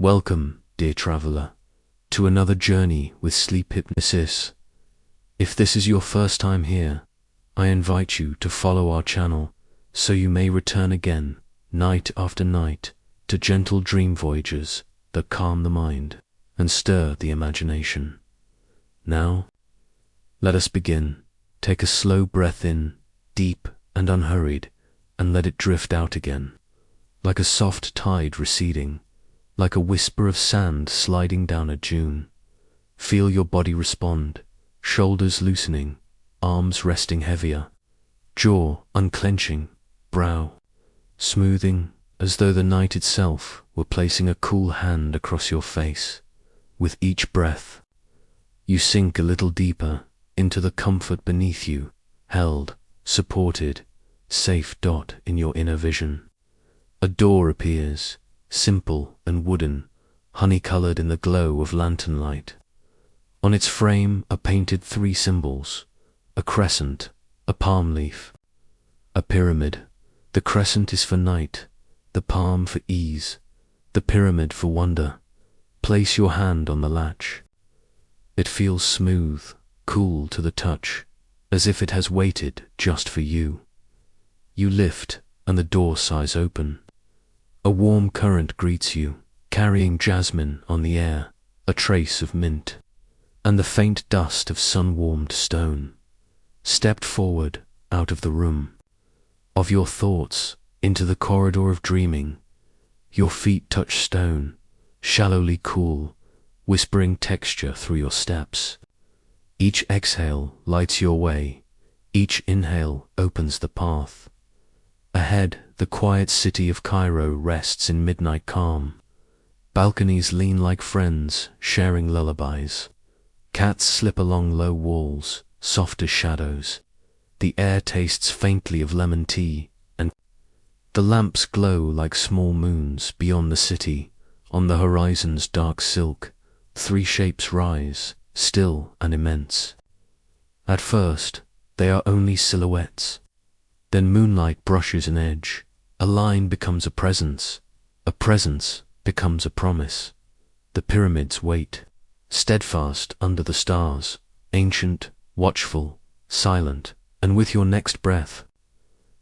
Welcome, dear traveler, to another journey with sleep hypnosis. If this is your first time here, I invite you to follow our channel so you may return again, night after night, to gentle dream voyages that calm the mind and stir the imagination. Now, let us begin. Take a slow breath in, deep and unhurried, and let it drift out again, like a soft tide receding, like a whisper of sand sliding down a dune. Feel your body respond, shoulders loosening, arms resting heavier, jaw unclenching, brow smoothing, as though the night itself were placing a cool hand across your face. With each breath, you sink a little deeper into the comfort beneath you, held, supported, safe. In your inner vision, a door appears, simple and wooden, honey-colored in the glow of lantern light. On its frame are painted 3 symbols: a crescent, a palm leaf, a pyramid. The crescent is for night, the palm for ease, the pyramid for wonder. Place your hand on the latch. It feels smooth, cool to the touch, as if it has waited just for you. You lift, and the door sighs open. A warm current greets you, carrying jasmine on the air, a trace of mint, and the faint dust of sun-warmed stone. Step forward, out of the room of your thoughts, into the corridor of dreaming. Your feet touch stone, shallowly cool, whispering texture through your steps. Each exhale lights your way, each inhale opens the path. Ahead, the quiet city of Cairo rests in midnight calm. Balconies lean like friends, sharing lullabies. Cats slip along low walls, soft as shadows. The air tastes faintly of lemon tea, and the lamps glow like small moons beyond the city. On the horizon's dark silk, 3 shapes rise, still and immense. At first, they are only silhouettes. Then moonlight brushes an edge. A line becomes a presence becomes a promise. The pyramids wait, steadfast under the stars, ancient, watchful, silent, and with your next breath,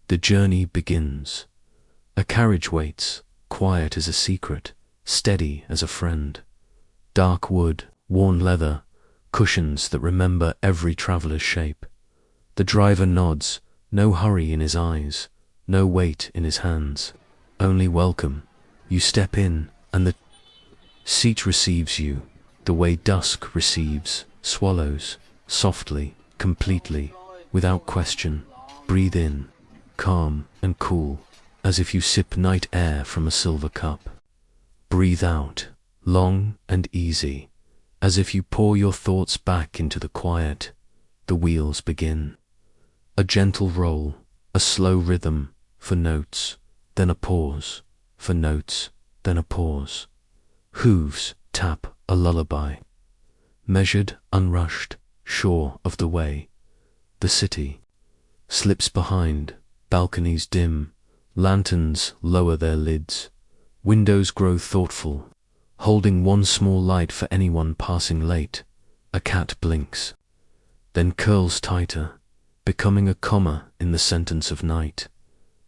the journey begins. A carriage waits, quiet as a secret, steady as a friend. Dark wood, worn leather, cushions that remember every traveler's shape. The driver nods, no hurry in his eyes, no weight in his hands, only welcome. You step in, and the seat receives you, the way dusk receives, swallows, softly, completely, without question. Breathe in, calm and cool, as if you sip night air from a silver cup. Breathe out, long and easy, as if you pour your thoughts back into the quiet. The wheels begin. A gentle roll, a slow rhythm, for notes, then a pause, for notes, then a pause. Hooves tap a lullaby. Measured, unrushed, sure of the way. The city slips behind, balconies dim, lanterns lower their lids. Windows grow thoughtful, holding one small light for anyone passing late. A cat blinks, then curls tighter, becoming a comma in the sentence of night.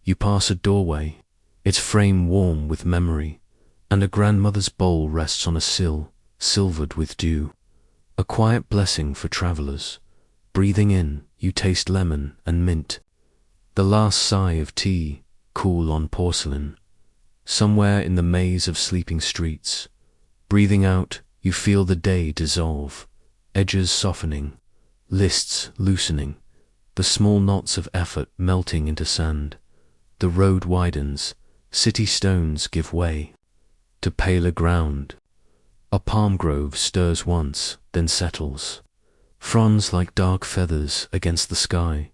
You pass a doorway, its frame warm with memory, and a grandmother's bowl rests on a sill, silvered with dew. A quiet blessing for travelers. Breathing in, you taste lemon and mint. The last sigh of tea, cool on porcelain. Somewhere in the maze of sleeping streets. Breathing out, you feel the day dissolve, edges softening, lists loosening, the small knots of effort melting into sand. The road widens, city stones give way to paler ground. A palm grove stirs once, then settles. Fronds like dark feathers against the sky.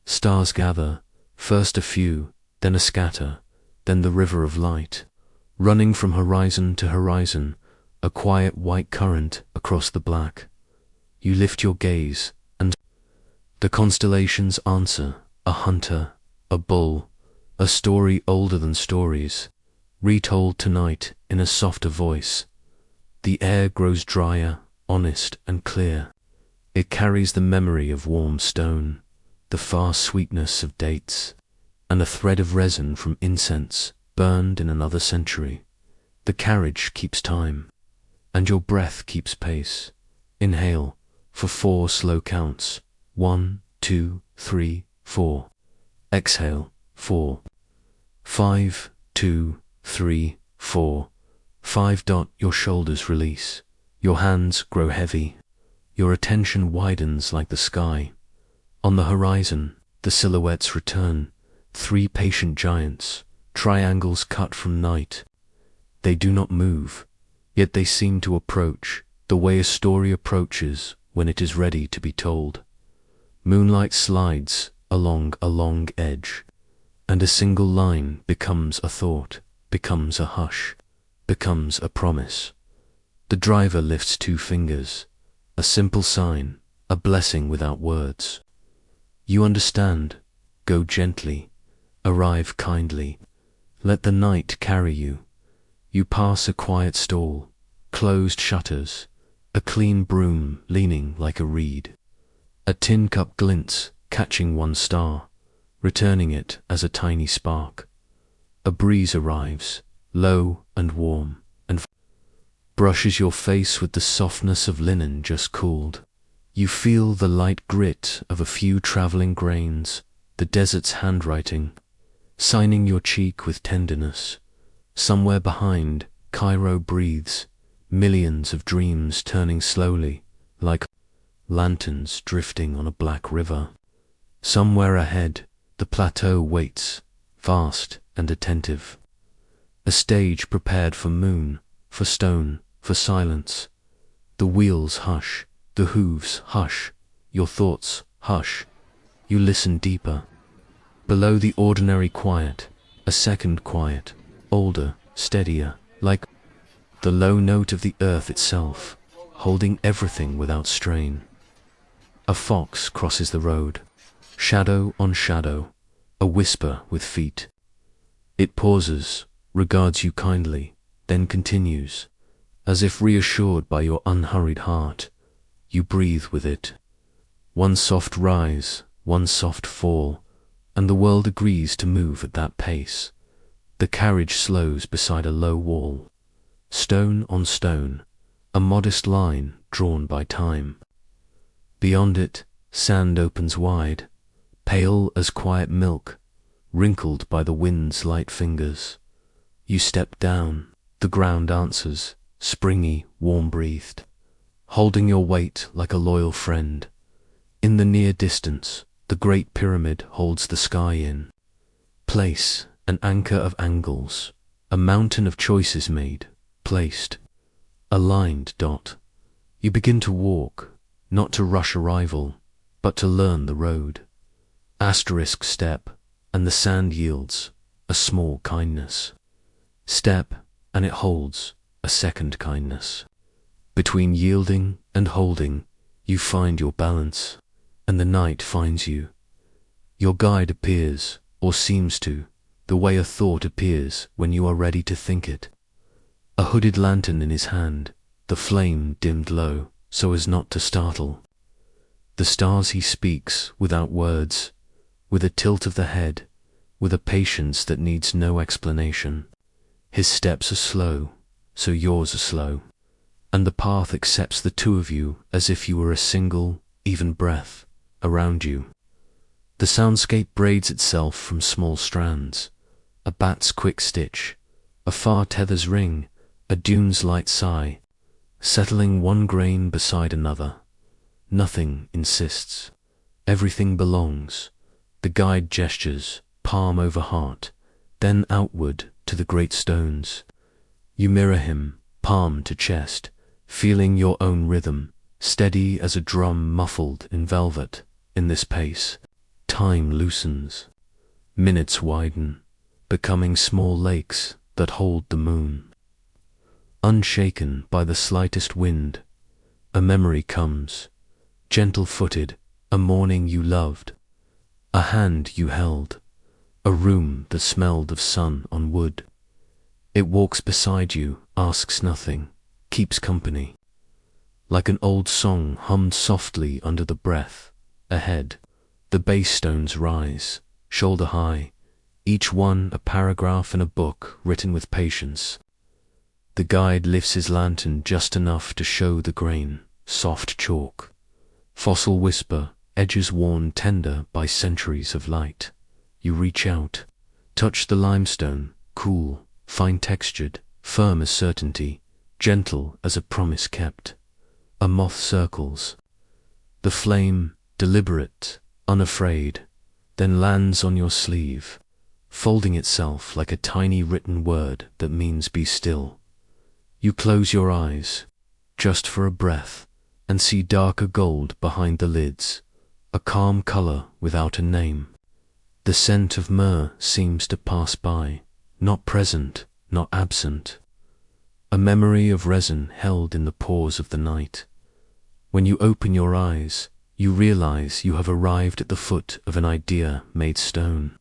Stars gather, first a few, then a scatter, then the river of light. Running from horizon to horizon, a quiet white current across the black. You lift your gaze, and the constellations answer, a hunter, a bull, a story older than stories. retold tonight in a softer voice. The air grows drier, honest and clear. It carries the memory of warm stone, the far sweetness of dates, and a thread of resin from incense burned in another century. The carriage keeps time, and your breath keeps pace. Inhale for 4 slow counts. 1, 2, 3, 4. Exhale 4, 5, 2, 3, 4, 5. Your shoulders release. Your hands grow heavy. Your attention widens like the sky. On the horizon, the silhouettes return. 3 patient giants, triangles cut from night. They do not move, yet they seem to approach, the way a story approaches when it is ready to be told. Moonlight slides along a long edge, and a single line becomes a thought, becomes a hush, becomes a promise. The driver lifts 2 fingers, a simple sign, a blessing without words. You understand. Go gently, arrive kindly, let the night carry you. You pass a quiet stall, closed shutters, a clean broom leaning like a reed. A tin cup glints, catching 1 star, returning it as a tiny spark. A breeze arrives, low and warm, and brushes your face with the softness of linen just cooled. You feel the light grit of a few traveling grains, the desert's handwriting, signing your cheek with tenderness. Somewhere behind, Cairo breathes, millions of dreams turning slowly, like lanterns drifting on a black river. Somewhere ahead, the plateau waits, vast and attentive. A stage prepared for moon, for stone, for silence. The wheels hush, the hooves hush, your thoughts hush. You listen deeper. Below the ordinary quiet, a second quiet, older, steadier, like the low note of the earth itself, holding everything without strain. A fox crosses the road, shadow on shadow, a whisper with feet. It pauses, regards you kindly, then continues, as if reassured by your unhurried heart. You breathe with it. 1 soft rise, 1 soft fall, and the world agrees to move at that pace. The carriage slows beside a low wall, stone on stone, a modest line drawn by time. Beyond it, sand opens wide, pale as quiet milk, wrinkled by the wind's light fingers. You step down, the ground answers, springy, warm-breathed, holding your weight like a loyal friend. In the near distance, the Great Pyramid holds the sky in place, an anchor of angles, a mountain of choices made, placed, a lined dot. You begin to walk, not to rush arrival, but to learn the road. Asterisk step, and the sand yields, a small kindness. Step, and it holds, a second kindness. Between yielding and holding, you find your balance, and the night finds you. Your guide appears, or seems to, the way a thought appears when you are ready to think it. A hooded lantern in his hand, the flame dimmed low, so as not to startle. The stars he speaks, without words, with a tilt of the head, with a patience that needs no explanation. His steps are slow, so yours are slow, and the path accepts the 2 of you as if you were a single, even breath around you. The soundscape braids itself from small strands, a bat's quick stitch, a far tether's ring, a dune's light sigh, settling 1 grain beside another. Nothing insists. Everything belongs. The guide gestures, palm over heart, then outward to the great stones. You mirror him, palm to chest, feeling your own rhythm, steady as a drum muffled in velvet. In this pace, time loosens. Minutes widen, becoming small lakes that hold the moon. Unshaken by the slightest wind, a memory comes, gentle-footed, a morning you loved, a hand you held, a room that smelled of sun on wood. It walks beside you, asks nothing, keeps company. Like an old song hummed softly under the breath, ahead, the base stones rise, shoulder high, each one a paragraph in a book written with patience. The guide lifts his lantern just enough to show the grain, soft chalk. Fossil whisper, edges worn tender by centuries of light. You reach out, touch the limestone, cool, fine-textured, firm as certainty, gentle as a promise kept. A moth circles. The flame, deliberate, unafraid, then lands on your sleeve, folding itself like a tiny written word that means be still. You close your eyes, just for a breath, and see darker gold behind the lids, a calm color without a name. The scent of myrrh seems to pass by, not present, not absent. A memory of resin held in the pores of the night. When you open your eyes, you realize you have arrived at the foot of an idea made stone.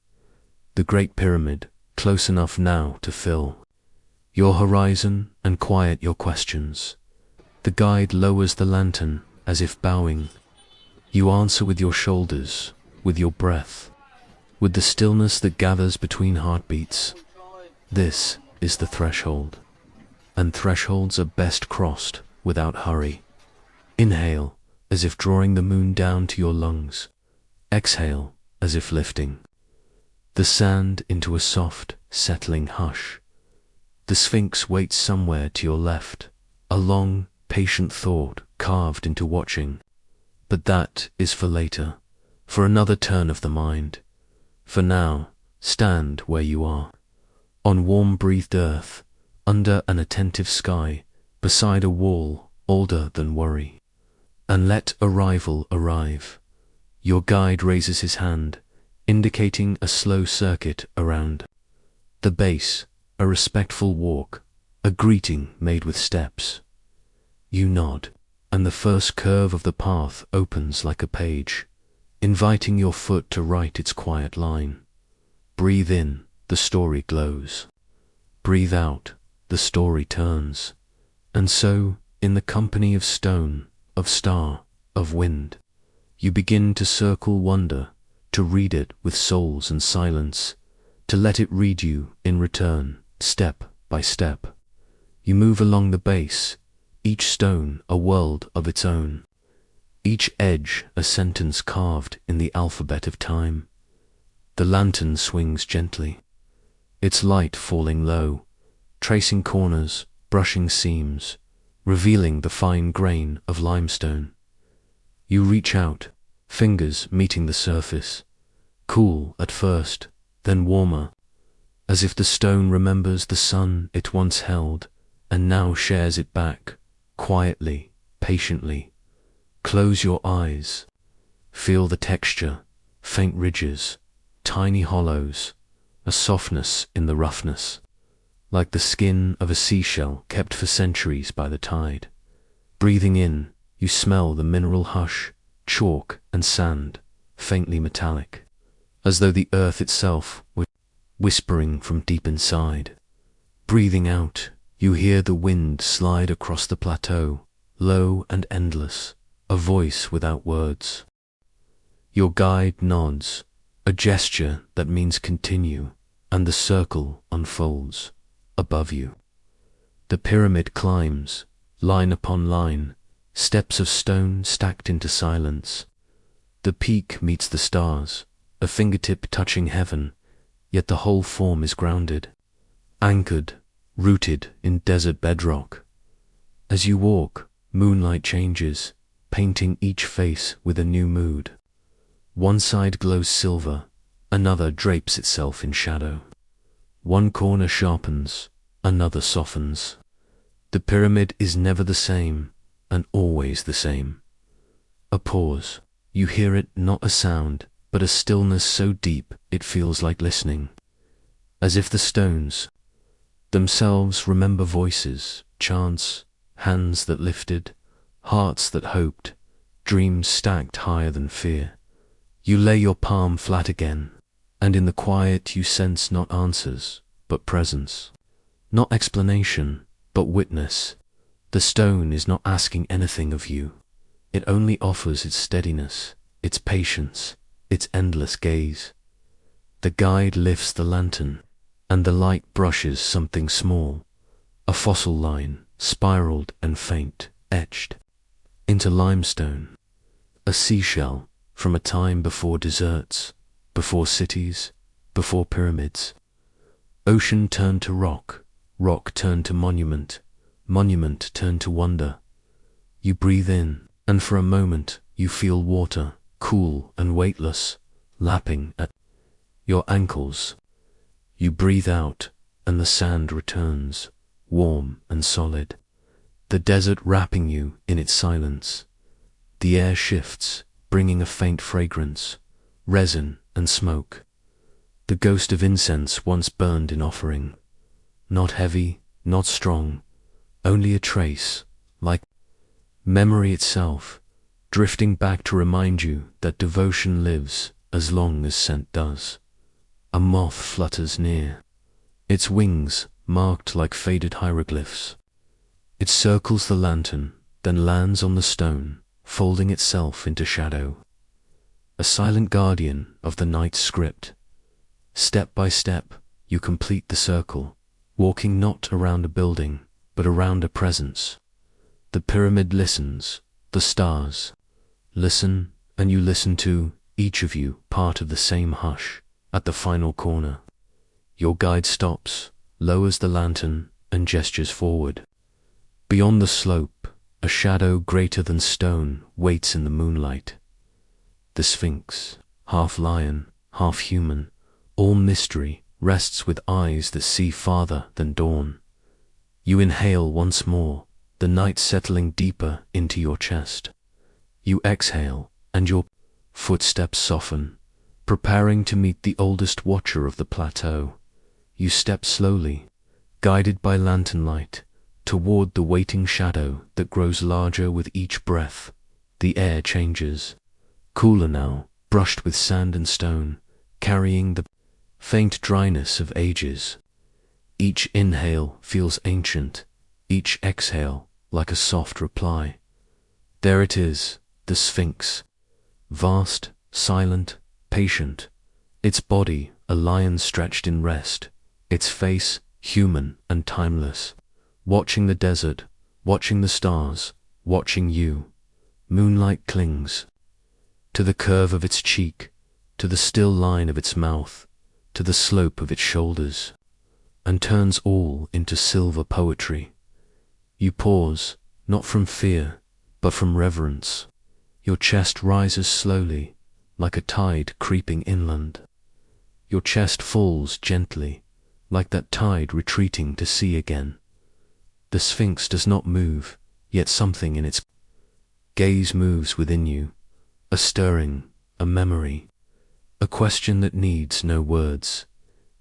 The Great Pyramid, close enough now to fill your horizon and quiet your questions. The guide lowers the lantern as if bowing. You answer with your shoulders, with your breath, with the stillness that gathers between heartbeats. This is the threshold, and thresholds are best crossed without hurry. Inhale, as if drawing the moon down to your lungs. Exhale, as if lifting the sand into a soft, settling hush. The Sphinx waits somewhere to your left, a long, patient thought carved into watching. But that is for later, for another turn of the mind. For now, stand where you are, on warm-breathed earth, under an attentive sky, beside a wall older than worry. And let arrival arrive. Your guide raises his hand, indicating a slow circuit around the base, a respectful walk, a greeting made with steps. You nod, and the first curve of the path opens like a page, inviting your foot to write its quiet line. Breathe in, the story glows. Breathe out, the story turns. And so, in the company of stone, of star, of wind, you begin to circle wonder, to read it with souls and silence, to let it read you in return, step by step. You move along the base, each stone a world of its own, each edge a sentence carved in the alphabet of time. The lantern swings gently, its light falling low, tracing corners, brushing seams, revealing the fine grain of limestone. You reach out, fingers meeting the surface, cool at first, then warmer, as if the stone remembers the sun it once held and now shares it back, quietly, patiently. Close your eyes. Feel the texture, faint ridges, tiny hollows, a softness in the roughness, like the skin of a seashell kept for centuries by the tide. Breathing in, you smell the mineral hush, chalk and sand, faintly metallic, as though the earth itself were whispering from deep inside. Breathing out, you hear the wind slide across the plateau, low and endless, a voice without words. Your guide nods, a gesture that means continue, and the circle unfolds above you. The pyramid climbs, line upon line, steps of stone stacked into silence. The peak meets the stars, a fingertip touching heaven, yet the whole form is grounded, anchored, rooted in desert bedrock. As you walk, moonlight changes, painting each face with a new mood. One side glows silver, another drapes itself in shadow. One corner sharpens, another softens. The pyramid is never the same, and always the same. A pause. You hear it, not a sound, but a stillness so deep it feels like listening. As if the stones themselves remember voices, chants, hands that lifted, hearts that hoped, dreams stacked higher than fear. You lay your palm flat again, and in the quiet you sense not answers, but presence. Not explanation, but witness. The stone is not asking anything of you. It only offers its steadiness, its patience, its endless gaze. The guide lifts the lantern, and the light brushes something small, a fossil line, spiraled and faint, etched into limestone. A seashell from a time before deserts, before cities, before pyramids. Ocean turned to rock, rock turned to monument, monument turned to wonder. You breathe in, and for a moment you feel water, cool and weightless, lapping at your ankles. You breathe out, and the sand returns, warm and solid. The desert wrapping you in its silence. The air shifts, bringing a faint fragrance, resin and smoke. The ghost of incense once burned in offering. Not heavy, not strong, only a trace, like memory itself, drifting back to remind you that devotion lives as long as scent does. A moth flutters near, its wings marked like faded hieroglyphs. It circles the lantern, then lands on the stone, folding itself into shadow. A silent guardian of the night's script. Step by step, you complete the circle, walking not around a building, but around a presence. The pyramid listens, the stars listen, and you listen too, each of you part of the same hush. At the final corner, your guide stops, lowers the lantern, and gestures forward. Beyond the slope, a shadow greater than stone waits in the moonlight. The Sphinx, half lion, half human, all mystery, rests with eyes that see farther than dawn. You inhale once more, the night settling deeper into your chest. You exhale, and your footsteps soften, preparing to meet the oldest watcher of the plateau. You step slowly, guided by lantern light, toward the waiting shadow that grows larger with each breath. The air changes, cooler now, brushed with sand and stone, carrying the faint dryness of ages. Each inhale feels ancient, each exhale like a soft reply. There it is, the Sphinx, vast, silent, patient, its body a lion stretched in rest, its face human and timeless, watching the desert, watching the stars, watching you. Moonlight clings to the curve of its cheek, to the still line of its mouth, to the slope of its shoulders, and turns all into silver poetry. You pause, not from fear, but from reverence. Your chest rises slowly, like a tide creeping inland. Your chest falls gently, like that tide retreating to sea again. The Sphinx does not move, yet something in its gaze moves within you, a stirring, a memory, a question that needs no words.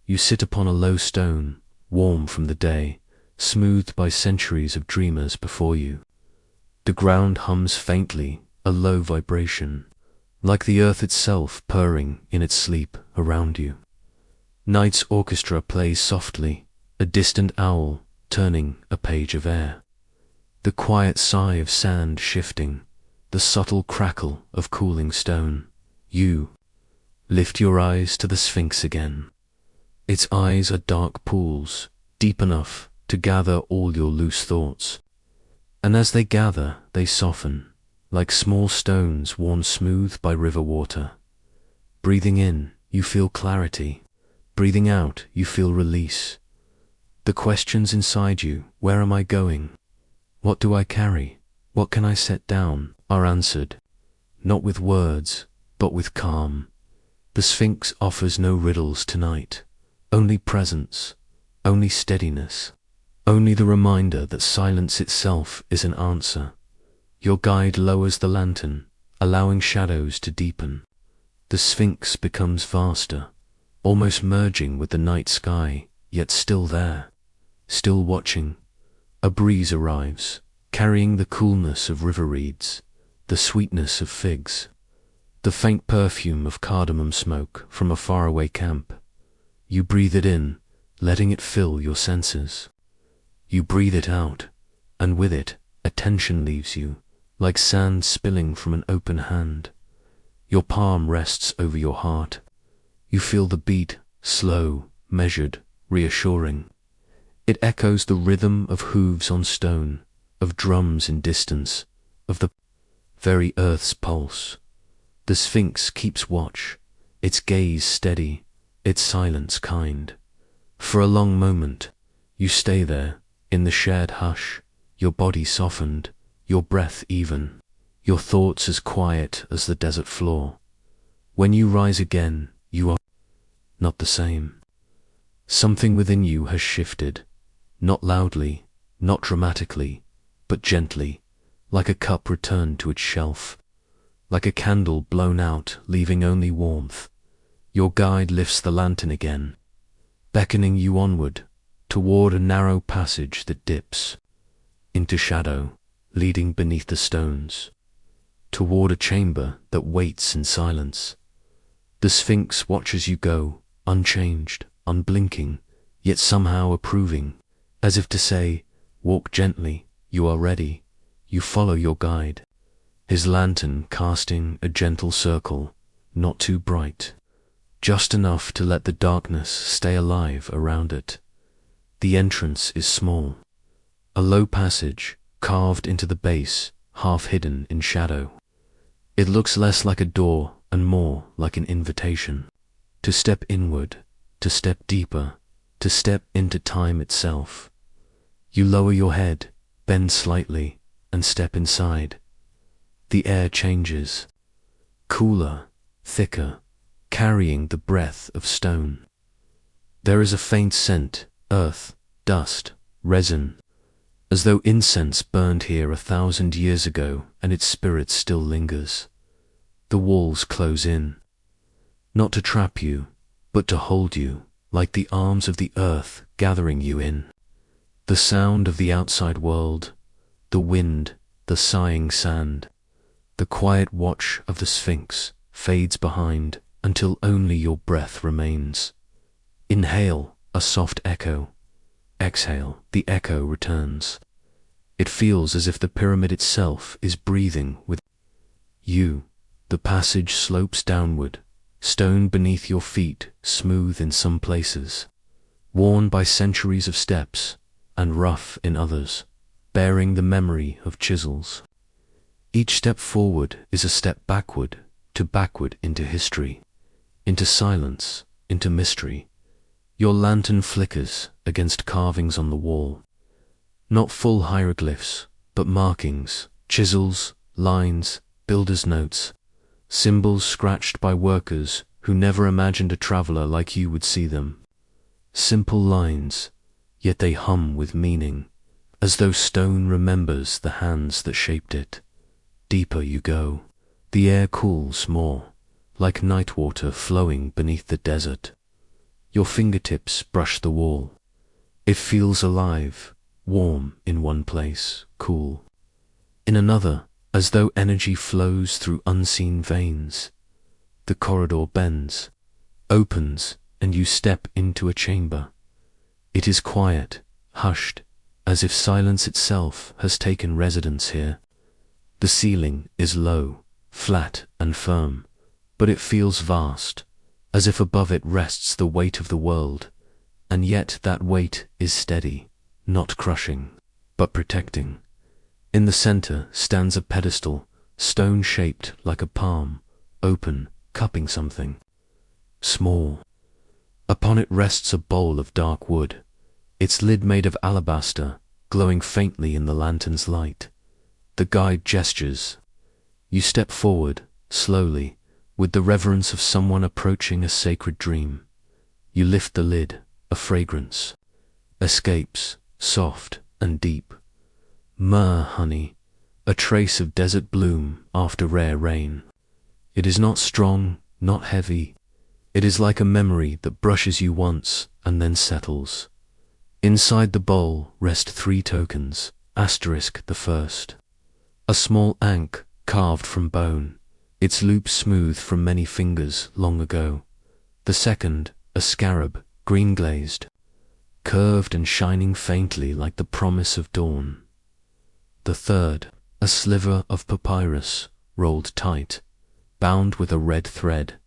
You sit upon a low stone, warm from the day, smoothed by centuries of dreamers before you. The ground hums faintly, a low vibration, like the earth itself purring in its sleep around you. Night's orchestra plays softly, a distant owl turning a page of air. The quiet sigh of sand shifting, the subtle crackle of cooling stone. You lift your eyes to the Sphinx again. Its eyes are dark pools, deep enough to gather all your loose thoughts. And as they gather, they soften, like small stones worn smooth by river water. Breathing in, you feel clarity. Breathing out, you feel release. The questions inside you, where am I going? What do I carry? What can I set down? Are answered, not with words, but with calm. The Sphinx offers no riddles tonight, only presence, only steadiness, only the reminder that silence itself is an answer. Your guide lowers the lantern, allowing shadows to deepen. The Sphinx becomes vaster, almost merging with the night sky, yet still there, still watching. A breeze arrives, carrying the coolness of river reeds, the sweetness of figs, the faint perfume of cardamom smoke from a faraway camp. You breathe it in, letting it fill your senses. You breathe it out, and with it, attention leaves you, like sand spilling from an open hand. Your palm rests over your heart. You feel the beat, slow, measured, reassuring. It echoes the rhythm of hooves on stone, of drums in distance, of the very earth's pulse. The Sphinx keeps watch, its gaze steady, its silence kind. For a long moment, you stay there, in the shared hush, your body softened, your breath even, your thoughts as quiet as the desert floor. When you rise again, you are not the same. Something within you has shifted, not loudly, not dramatically, but gently, like a cup returned to its shelf, like a candle blown out, leaving only warmth. Your guide lifts the lantern again, beckoning you onward, toward a narrow passage that dips into shadow, leading beneath the stones, toward a chamber that waits in silence. The Sphinx watches you go, unchanged, unblinking, yet somehow approving, as if to say, walk gently, you are ready. You follow your guide, his lantern casting a gentle circle, not too bright, just enough to let the darkness stay alive around it. The entrance is small, a low passage carved into the base, half hidden in shadow. It looks less like a door and more like an invitation to step inward, to step deeper, to step into time itself. You lower your head, bend slightly, and step inside. The air changes, cooler, thicker, carrying the breath of stone. There is a faint scent, earth, dust, resin, as though incense burned here 1,000 years ago and its spirit still lingers. The walls close in, not to trap you, but to hold you, like the arms of the earth gathering you in. The sound of the outside world, the wind, the sighing sand, the quiet watch of the Sphinx fades behind until only your breath remains. Inhale, a soft echo. Exhale, the echo returns. It feels as if the pyramid itself is breathing with you. The passage slopes downward, stone beneath your feet, smooth in some places, worn by centuries of steps, and rough in others, bearing the memory of chisels. Each step forward is a step backward into history, into silence, into mystery. Your lantern flickers against carvings on the wall. Not full hieroglyphs, but markings, chisels, lines, builder's notes, symbols scratched by workers who never imagined a traveler like you would see them. Simple lines, yet they hum with meaning, as though stone remembers the hands that shaped it. Deeper you go, the air cools more, like night water flowing beneath the desert. Your fingertips brush the wall. It feels alive, warm in one place, cool in another, as though energy flows through unseen veins. The corridor bends, opens, and you step into a chamber. It is quiet, hushed, as if silence itself has taken residence here. The ceiling is low, flat and firm, but it feels vast, as if above it rests the weight of the world, and yet that weight is steady, not crushing, but protecting. In the center stands a pedestal, stone-shaped like a palm, open, cupping something small. Upon it rests a bowl of dark wood, its lid made of alabaster, glowing faintly in the lantern's light. The guide gestures. You step forward, slowly, with the reverence of someone approaching a sacred dream. You lift the lid, a fragrance escapes, soft and deep. Myrrh honey, a trace of desert bloom after rare rain. It is not strong, not heavy. It is like a memory that brushes you once and then settles. Inside the bowl rest 3 tokens, asterisk the first. A small ankh carved from bone, its loop smooth from many fingers long ago. The second, a scarab, green glazed, curved and shining faintly like the promise of dawn. The third, a sliver of papyrus, rolled tight, bound with a red thread.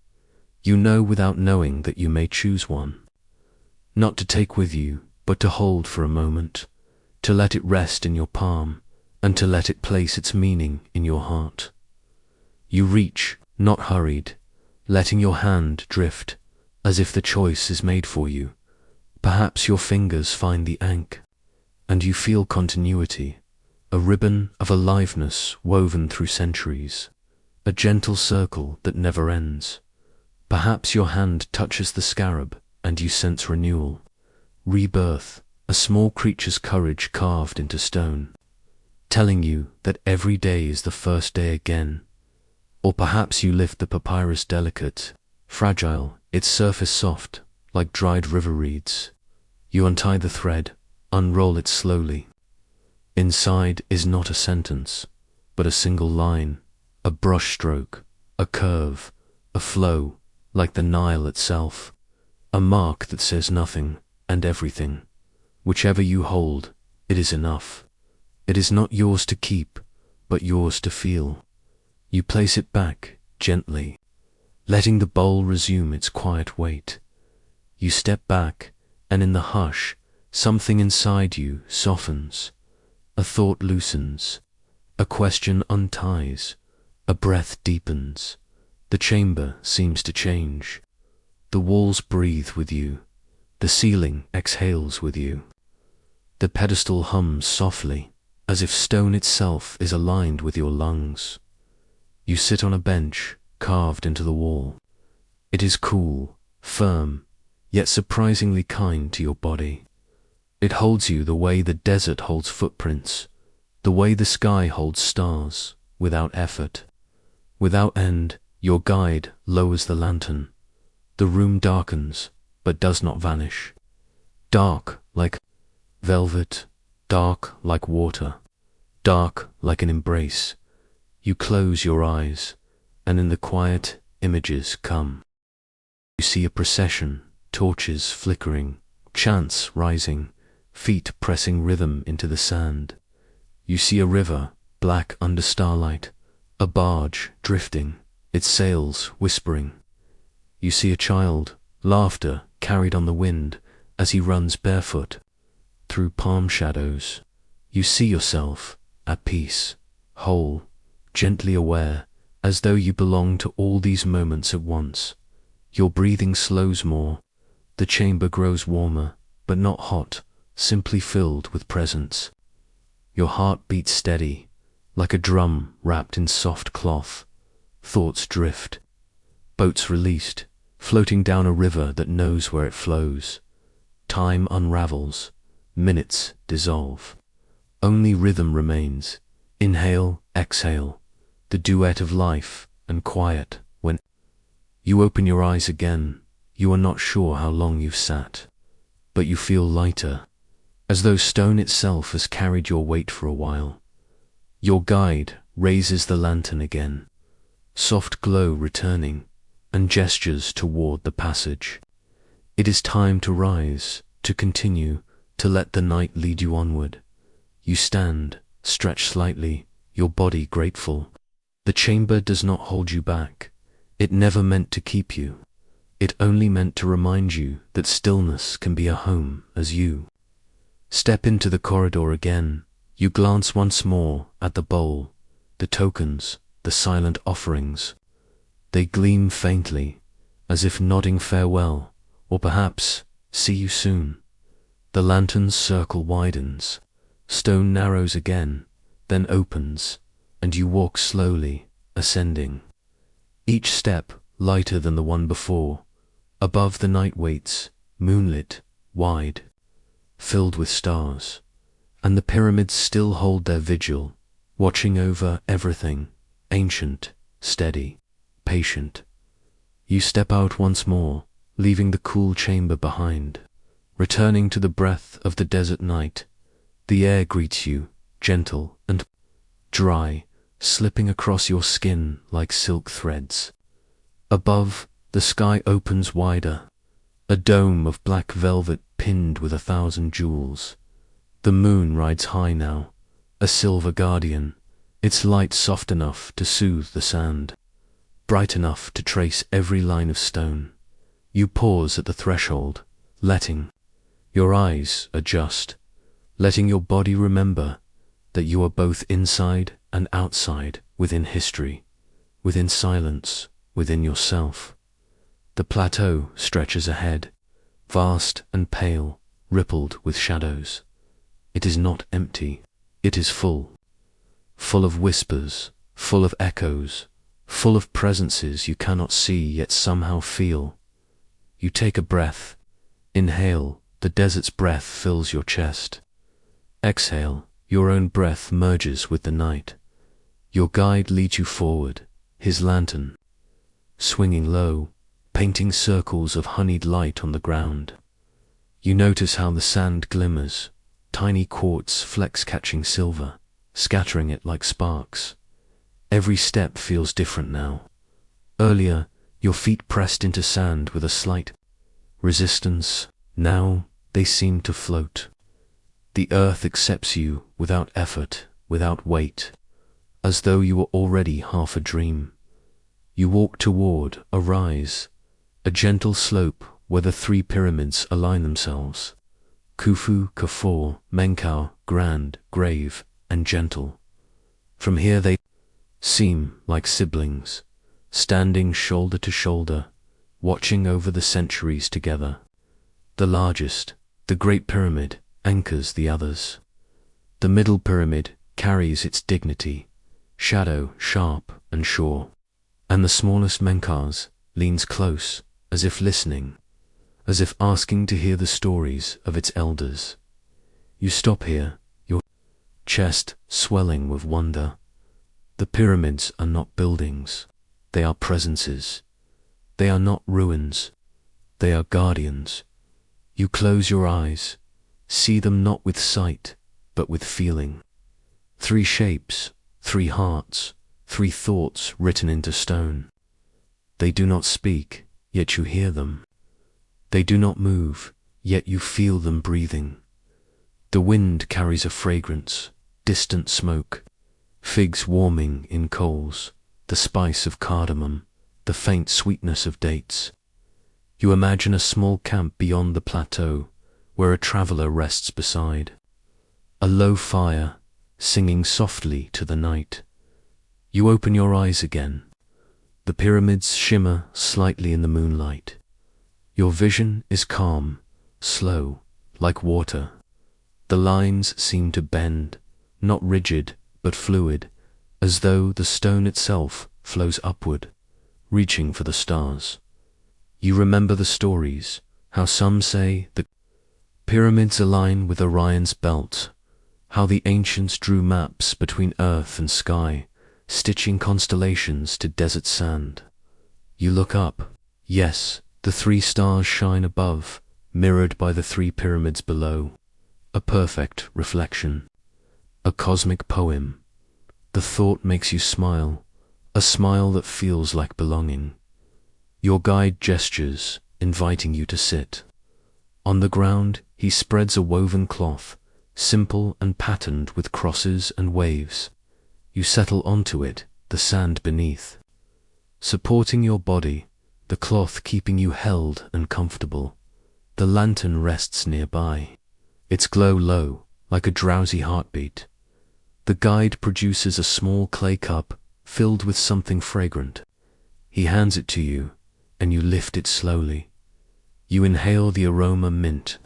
You know without knowing that you may choose one. Not to take with you, but to hold for a moment, to let it rest in your palm, and to let it place its meaning in your heart. You reach, not hurried, letting your hand drift, as if the choice is made for you. Perhaps your fingers find the ankh, and you feel continuity, a ribbon of aliveness woven through centuries, a gentle circle that never ends. Perhaps your hand touches the scarab, and you sense renewal, rebirth, a small creature's courage carved into stone, telling you that every day is the first day again. Or perhaps you lift the papyrus delicate, fragile, its surface soft, like dried river reeds. You untie the thread, unroll it slowly. Inside is not a sentence, but a single line, a brush stroke, a curve, a flow, like the Nile itself, a mark that says nothing and everything. Whichever you hold, it is enough. It is not yours to keep, but yours to feel. You place it back, gently, letting the bowl resume its quiet weight. You step back, and in the hush, something inside you softens. A thought loosens, a question unties, a breath deepens. The chamber seems to change. The walls breathe with you. The ceiling exhales with you. The pedestal hums softly, as if stone itself is aligned with your lungs. You sit on a bench carved into the wall. It is cool, firm, yet surprisingly kind to your body. It holds you the way the desert holds footprints, the way the sky holds stars, without effort. Without end, your guide lowers the lantern. The room darkens, but does not vanish. Dark like velvet, dark like water, dark like an embrace. You close your eyes, and in the quiet, images come. You see a procession, torches flickering, chants rising, feet pressing rhythm into the sand. You see a river, black under starlight, a barge drifting, its sails whispering. You see a child, laughter carried on the wind as he runs barefoot through palm shadows. You see yourself, at peace, whole, gently aware, as though you belong to all these moments at once. Your breathing slows more. The chamber grows warmer, but not hot, simply filled with presence. Your heart beats steady, like a drum wrapped in soft cloth. Thoughts drift. Boats released, floating down a river that knows where it flows. Time unravels. Minutes dissolve. Only rhythm remains. Inhale, exhale. The duet of life and quiet. When you open your eyes again, you are not sure how long you've sat, but you feel lighter, as though stone itself has carried your weight for a while. Your guide raises the lantern again, soft glow returning, and gestures toward the passage. It is time to rise, to continue, to let the night lead you onward. You stand, stretch slightly, your body grateful. The chamber does not hold you back. It never meant to keep you. It only meant to remind you that stillness can be a home as you step into the corridor again. You glance once more at the bowl, the tokens, the silent offerings. They gleam faintly, as if nodding farewell, or perhaps, see you soon. The lantern's circle widens. Stone narrows again, then opens, and you walk slowly, ascending. Each step lighter than the one before. Above the night waits, moonlit, wide, filled with stars, and the pyramids still hold their vigil, watching over everything, ancient, steady, patient. You step out once more, leaving the cool chamber behind, returning to the breath of the desert night. The air greets you, gentle and dry, slipping across your skin like silk threads. Above, the sky opens wider, a dome of black velvet pinned with 1,000 jewels. The moon rides high now, a silver guardian, its light soft enough to soothe the sand, bright enough to trace every line of stone. You pause at the threshold, letting your eyes adjust, letting your body remember that you are both inside and outside, within history, within silence, within yourself. The plateau stretches ahead, vast and pale, rippled with shadows. It is not empty, it is full. Full of whispers, full of echoes, full of presences you cannot see yet somehow feel. You take a breath. Inhale, the desert's breath fills your chest. Exhale, your own breath merges with the night. Your guide leads you forward, his lantern swinging low, painting circles of honeyed light on the ground. You notice how the sand glimmers, tiny quartz flecks catching silver, scattering it like sparks. Every step feels different now. Earlier, your feet pressed into sand with a slight resistance. Now, they seem to float. The earth accepts you without effort, without weight, as though you were already half a dream. You walk toward a rise, a gentle slope where the 3 pyramids align themselves. Khufu, Kafur, Menkaure, grand, grave, and gentle. From here they seem like siblings, standing shoulder to shoulder, watching over the centuries together. The largest, the Great Pyramid, anchors the others. The middle pyramid carries its dignity, shadow sharp and sure, and the smallest Menkaure leans close, as if listening, as if asking to hear the stories of its elders. You stop here, your chest swelling with wonder. The pyramids are not buildings, they are presences. They are not ruins, they are guardians. You close your eyes, see them not with sight, but with feeling. 3 shapes, 3 hearts, 3 thoughts written into stone. They do not speak, yet you hear them. They do not move, yet you feel them breathing. The wind carries a fragrance, distant smoke, figs warming in coals, the spice of cardamom, the faint sweetness of dates. You imagine a small camp beyond the plateau, where a traveler rests beside. A low fire, singing softly to the night. You open your eyes again. The pyramids shimmer slightly in the moonlight. Your vision is calm, slow, like water. The lines seem to bend, not rigid, but fluid, as though the stone itself flows upward, reaching for the stars. You remember the stories, how some say the pyramids align with Orion's belt, how the ancients drew maps between earth and sky, stitching constellations to desert sand. You look up. Yes, the 3 stars shine above, mirrored by the 3 pyramids below. A perfect reflection. A cosmic poem. The thought makes you smile, a smile that feels like belonging. Your guide gestures, inviting you to sit. On the ground, he spreads a woven cloth, simple and patterned with crosses and waves. You settle onto it, the sand beneath. Supporting your body, the cloth keeping you held and comfortable. The lantern rests nearby, its glow low, like a drowsy heartbeat. The guide produces a small clay cup filled with something fragrant. He hands it to you, and you lift it slowly. You inhale the aroma: mint,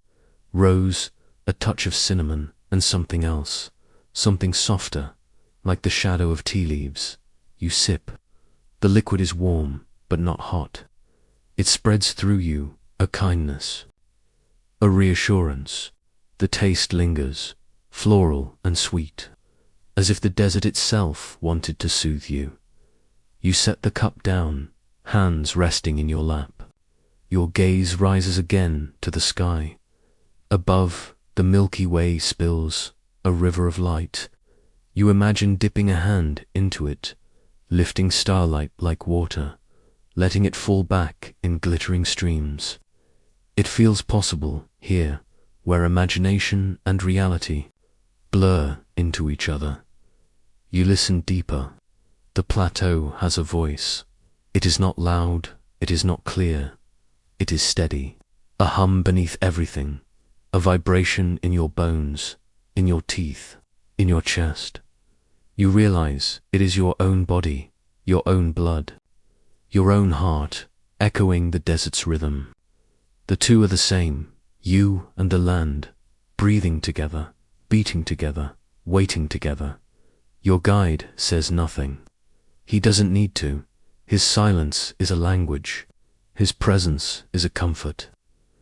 rose, a touch of cinnamon, and something else, something softer, like the shadow of tea leaves. You sip. The liquid is warm, but not hot. It spreads through you, a kindness, a reassurance. The taste lingers, floral and sweet, as if the desert itself wanted to soothe you. You set the cup down, hands resting in your lap. Your gaze rises again to the sky. Above, the Milky Way spills, a river of light. You imagine dipping a hand into it, lifting starlight like water, letting it fall back in glittering streams. It feels possible, here, where imagination and reality blur into each other. You listen deeper. The plateau has a voice. It is not loud, it is not clear, it is steady. A hum beneath everything, a vibration in your bones, in your teeth, in your chest. You realize it is your own body, your own blood, your own heart, echoing the desert's rhythm. The two are the same, you and the land, breathing together, beating together, waiting together. Your guide says nothing. He doesn't need to. His silence is a language. His presence is a comfort.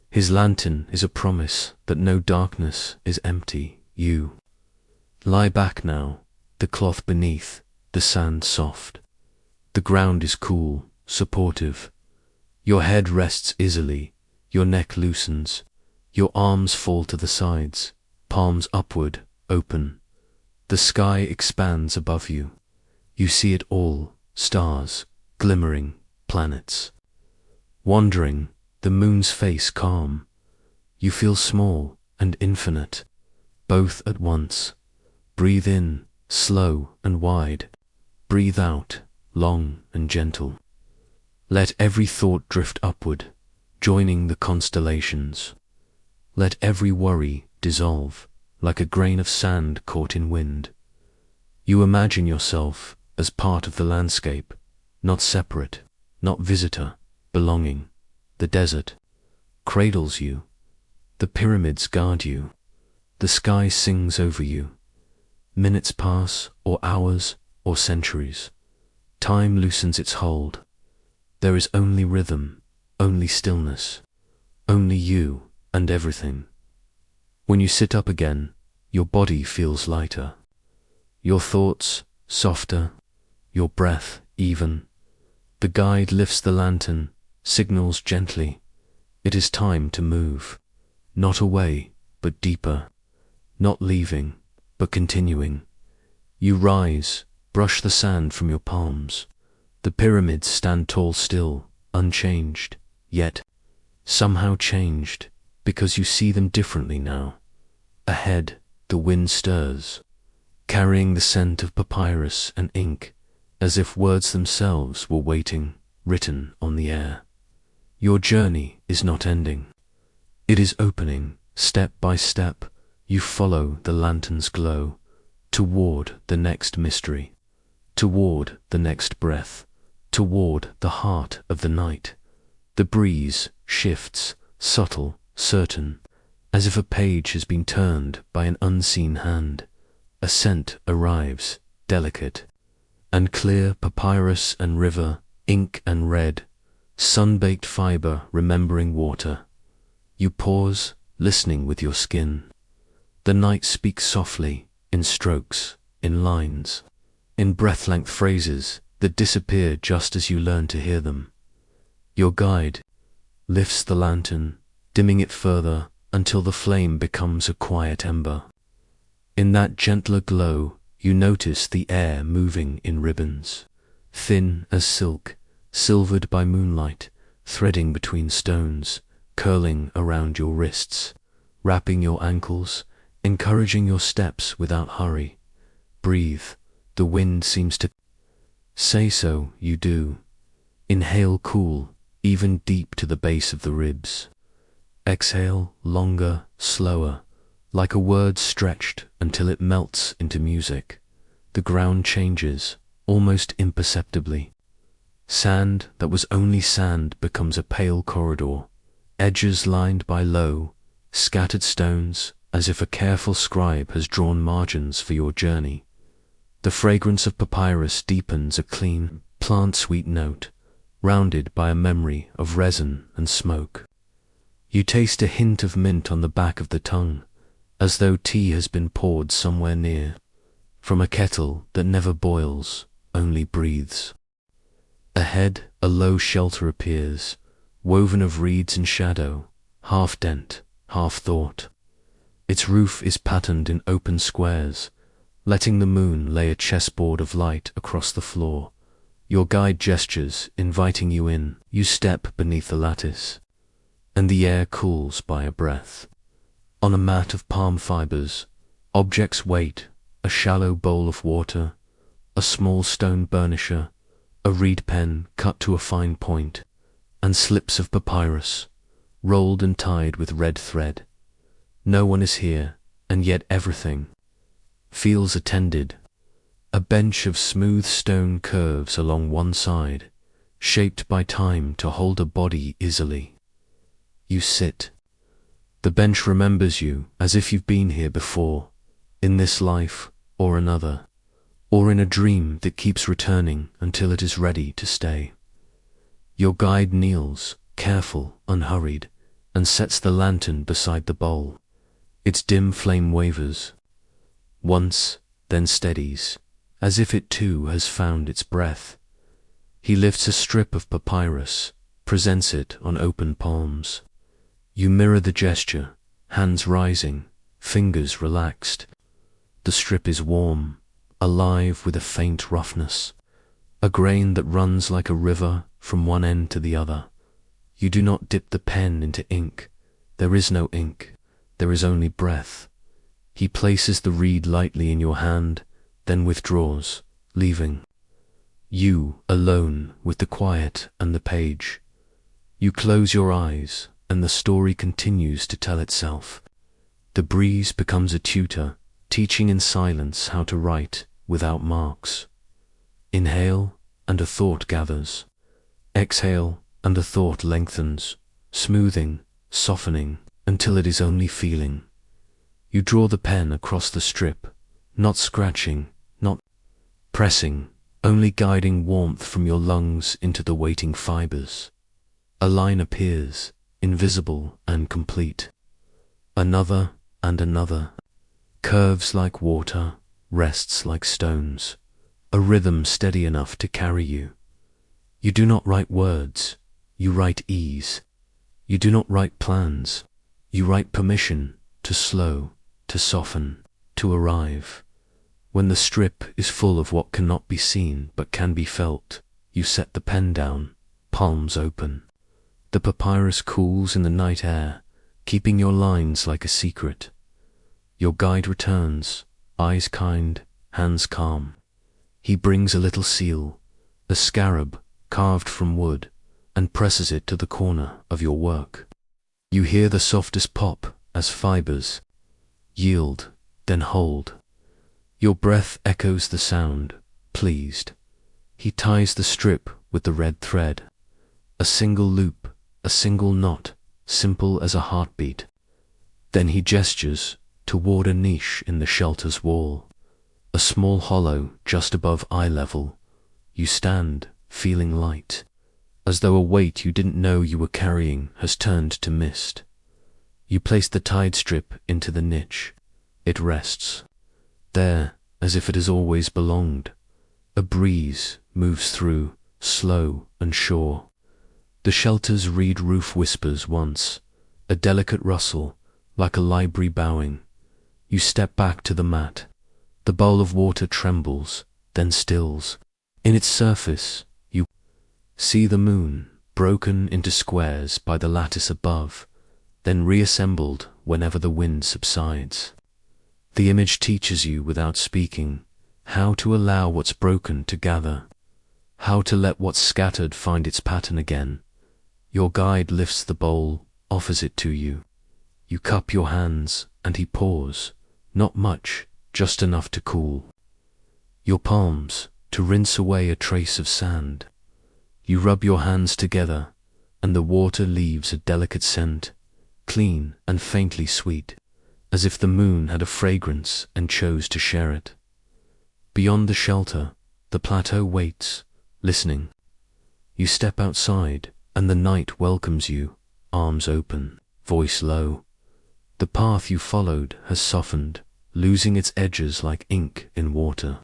His lantern is a promise that no darkness is empty. You lie back now, the cloth beneath, the sand soft. The ground is cool, supportive. Your head rests easily, your neck loosens, your arms fall to the sides, palms upward, open. The sky expands above you. You see it all, stars, glimmering, planets. Wandering, the moon's face calm. You feel small and infinite, both at once. Breathe in, slow and wide. Breathe out, long and gentle. Let every thought drift upward, joining the constellations. Let every worry dissolve, like a grain of sand caught in wind. You imagine yourself as part of the landscape, not separate, not visitor, belonging. The desert cradles you. The pyramids guard you. The sky sings over you. Minutes pass, or hours, or centuries. Time loosens its hold. There is only rhythm, only stillness, only you and everything. When you sit up again, your body feels lighter. Your thoughts softer, your breath even. The guide lifts the lantern, signals gently. It is time to move. Not away, but deeper. Not leaving, but continuing. You rise, brush the sand from your palms. The pyramids stand tall still, unchanged, yet somehow changed, because you see them differently now. Ahead, the wind stirs, carrying the scent of papyrus and ink, as if words themselves were waiting, written on the air. Your journey is not ending. It is opening, step by step. You follow the lantern's glow, toward the next mystery, toward the next breath, toward the heart of the night. The breeze shifts, subtle, certain, as if a page has been turned by an unseen hand. A scent arrives, delicate, and clear, papyrus and river, ink and red, sun-baked fiber remembering water. You pause, listening with your skin. The night speaks softly, in strokes, in lines, in breath-length phrases that disappear just as you learn to hear them. Your guide lifts the lantern, dimming it further until the flame becomes a quiet ember. In that gentler glow, you notice the air moving in ribbons, thin as silk, silvered by moonlight, threading between stones, curling around your wrists, wrapping your ankles, encouraging your steps without hurry. Breathe, the wind seems to say so. You do. Inhale cool, even deep to the base of the ribs. Exhale longer, slower, like a word stretched until it melts into music. The ground changes, almost imperceptibly. Sand that was only sand becomes a pale corridor, edges lined by low, scattered stones, as if a careful scribe has drawn margins for your journey. The fragrance of papyrus deepens a clean, plant-sweet note, rounded by a memory of resin and smoke. You taste a hint of mint on the back of the tongue, as though tea has been poured somewhere near, from a kettle that never boils, only breathes. Ahead, a low shelter appears, woven of reeds and shadow, half dent, half thought. Its roof is patterned in open squares, letting the moon lay a chessboard of light across the floor. Your guide gestures, inviting you in. You step beneath the lattice, and the air cools by a breath. On a mat of palm fibers, objects wait: a shallow bowl of water, a small stone burnisher, a reed pen cut to a fine point, and slips of papyrus, rolled and tied with red thread. No one is here, and yet everything feels attended. A bench of smooth stone curves along one side, shaped by time to hold a body easily. You sit. The bench remembers you as if you've been here before, in this life or another, or in a dream that keeps returning until it is ready to stay. Your guide kneels, careful, unhurried, and sets the lantern beside the bowl. Its dim flame wavers, once, then steadies, as if it too has found its breath. He lifts a strip of papyrus, presents it on open palms. You mirror the gesture, hands rising, fingers relaxed. The strip is warm, alive with a faint roughness, a grain that runs like a river from one end to the other. You do not dip the pen into ink. There is no ink. There is only breath. He places the reed lightly in your hand, then withdraws, leaving you alone with the quiet and the page. You close your eyes, and the story continues to tell itself. The breeze becomes a tutor, teaching in silence how to write without marks. Inhale, and a thought gathers. Exhale, and the thought lengthens, smoothing, softening, until it is only feeling. You draw the pen across the strip, not scratching, not pressing, only guiding warmth from your lungs into the waiting fibers. A line appears, invisible and complete. Another and another. Curves like water, rests like stones. A rhythm steady enough to carry you. You do not write words, you write ease. You do not write plans, you write permission to slow, to soften, to arrive. When the strip is full of what cannot be seen but can be felt, you set the pen down, palms open. The papyrus cools in the night air, keeping your lines like a secret. Your guide returns, eyes kind, hands calm. He brings a little seal, a scarab carved from wood, and presses it to the corner of your work. You hear the softest pop as fibers yield, then hold. Your breath echoes the sound, pleased. He ties the strip with the red thread. A single loop, a single knot, simple as a heartbeat. Then he gestures toward a niche in the shelter's wall, a small hollow just above eye level. You stand, feeling light, as though a weight you didn't know you were carrying has turned to mist. You place the tied strip into the niche. It rests there, as if it has always belonged. A breeze moves through, slow and sure. The shelter's reed roof whispers once, a delicate rustle, like a library bowing. You step back to the mat. The bowl of water trembles, then stills. In its surface, you see the moon, broken into squares by the lattice above, then reassembled whenever the wind subsides. The image teaches you without speaking how to allow what's broken to gather, how to let what's scattered find its pattern again. Your guide lifts the bowl, offers it to you. You cup your hands, and he pours, not much, just enough to cool your palms, to rinse away a trace of sand. You rub your hands together, and the water leaves a delicate scent, clean and faintly sweet, as if the moon had a fragrance and chose to share it. Beyond the shelter, the plateau waits, listening. You step outside, and the night welcomes you, arms open, voice low. The path you followed has softened, losing its edges like ink in water.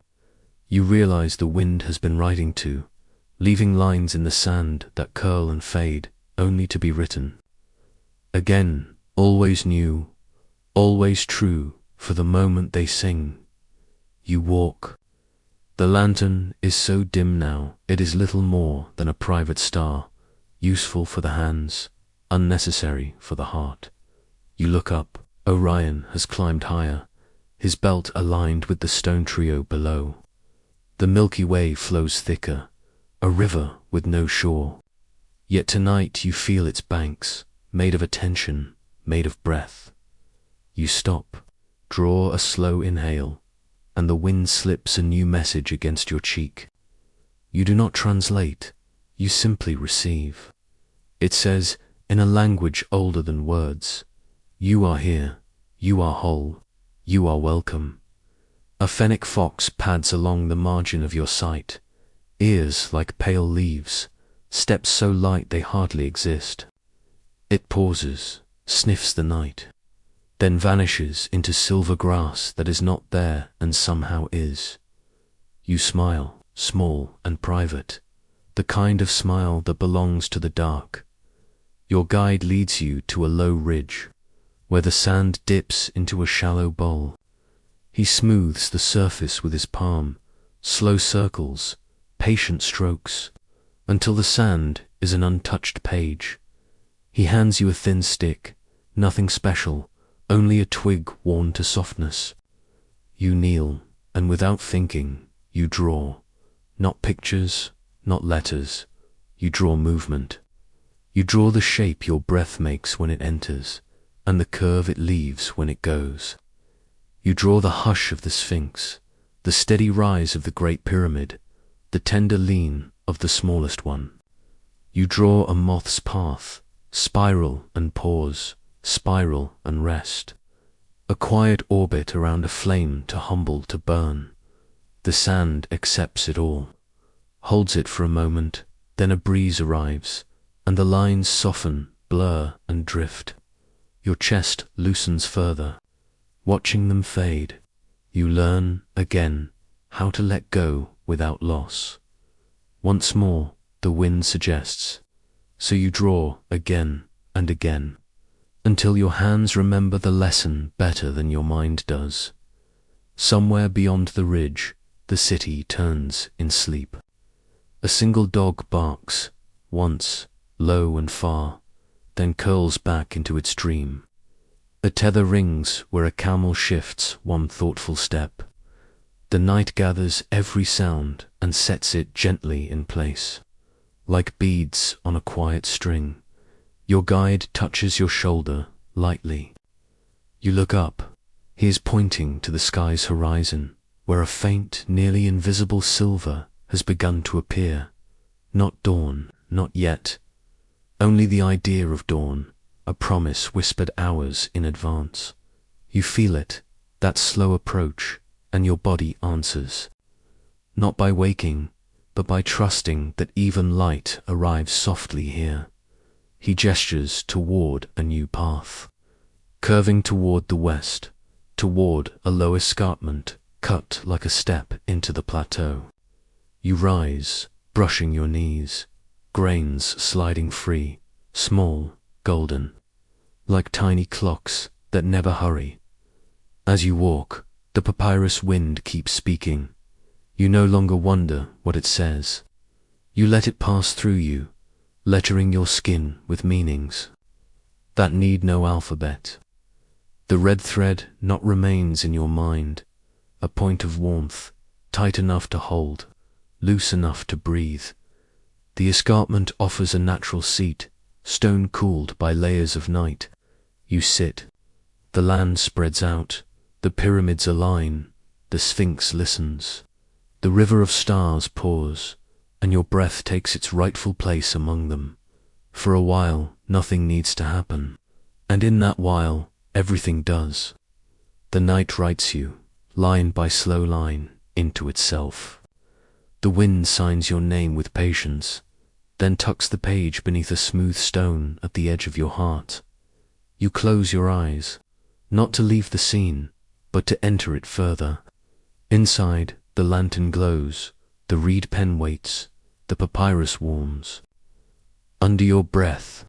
You realize the wind has been writing too, leaving lines in the sand that curl and fade, only to be written again, always new, always true, for the moment they sing. You walk. The lantern is so dim now, it is little more than a private star, useful for the hands, unnecessary for the heart. You look up. Orion has climbed higher, his belt aligned with the stone trio below. The Milky Way flows thicker, a river with no shore. Yet tonight you feel its banks, made of attention, made of breath. You stop, draw a slow inhale, and the wind slips a new message against your cheek. You do not translate, you simply receive. It says, in a language older than words, you are here, you are whole, you are welcome. A fennec fox pads along the margin of your sight, ears like pale leaves, steps so light they hardly exist. It pauses, sniffs the night, then vanishes into silver grass that is not there and somehow is. You smile, small and private, the kind of smile that belongs to the dark. Your guide leads you to a low ridge, where the sand dips into a shallow bowl. He smooths the surface with his palm, slow circles, patient strokes, until the sand is an untouched page. He hands you a thin stick, nothing special, only a twig worn to softness. You kneel, and without thinking, you draw. Not pictures, not letters. You draw movement. You draw the shape your breath makes when it enters, and the curve it leaves when it goes. You draw the hush of the Sphinx, the steady rise of the Great Pyramid, the tender lean of the smallest one. You draw a moth's path, spiral and pause, spiral and rest. A quiet orbit around a flame to humble to burn. The sand accepts it all, holds it for a moment, then a breeze arrives, and the lines soften, blur and drift. Your chest loosens further. Watching them fade, you learn, again, how to let go without loss. Once more, the wind suggests, so you draw again and again, until your hands remember the lesson better than your mind does. Somewhere beyond the ridge, the city turns in sleep. A single dog barks, once, low and far, then curls back into its dream. A tether rings where a camel shifts one thoughtful step. The night gathers every sound and sets it gently in place. Like beads on a quiet string, your guide touches your shoulder lightly. You look up. He is pointing to the sky's horizon, where a faint, nearly invisible silver has begun to appear. Not dawn, not yet. Only the idea of dawn, a promise whispered hours in advance. You feel it, that slow approach, and your body answers. Not by waking, but by trusting that even light arrives softly here. He gestures toward a new path, curving toward the west, toward a low escarpment cut like a step into the plateau. You rise, brushing your knees, grains sliding free, small, golden, like tiny clocks that never hurry. As you walk, the papyrus wind keeps speaking. You no longer wonder what it says. You let it pass through you, lettering your skin with meanings that need no alphabet. The red thread not remains in your mind, a point of warmth, tight enough to hold, loose enough to breathe. The escarpment offers a natural seat, stone cooled by layers of night. You sit. The land spreads out, the pyramids align, the Sphinx listens. The river of stars pours, and your breath takes its rightful place among them. For a while, nothing needs to happen, and in that while, everything does. The night writes you, line by slow line, into itself. The wind signs your name with patience, then tucks the page beneath a smooth stone at the edge of your heart. You close your eyes, not to leave the scene, but to enter it further. Inside, the lantern glows, the reed pen waits, the papyrus warms. Under your breath,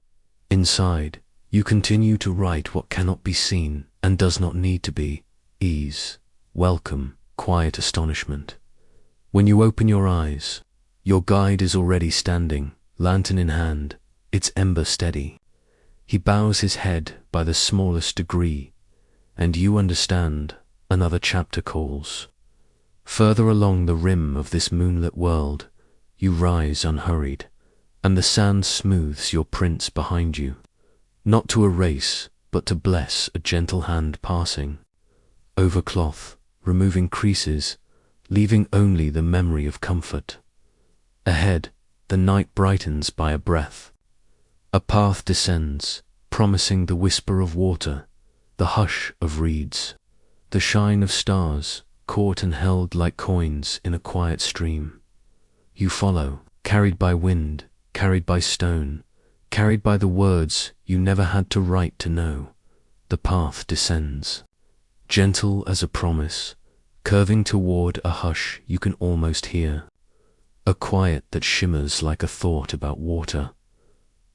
inside, you continue to write what cannot be seen and does not need to be: ease, welcome, quiet astonishment. When you open your eyes, your guide is already standing, lantern in hand, its ember steady. He bows his head by the smallest degree, and you understand, another chapter calls. Further along the rim of this moonlit world, you rise unhurried, and the sand smooths your prints behind you, not to erase, but to bless a gentle hand passing over cloth, removing creases, leaving only the memory of comfort. Ahead, the night brightens by a breath. A path descends, promising the whisper of water, the hush of reeds, the shine of stars, caught and held like coins in a quiet stream. You follow, carried by wind, carried by stone, carried by the words you never had to write to know. The path descends, gentle as a promise, curving toward a hush you can almost hear, a quiet that shimmers like a thought about water.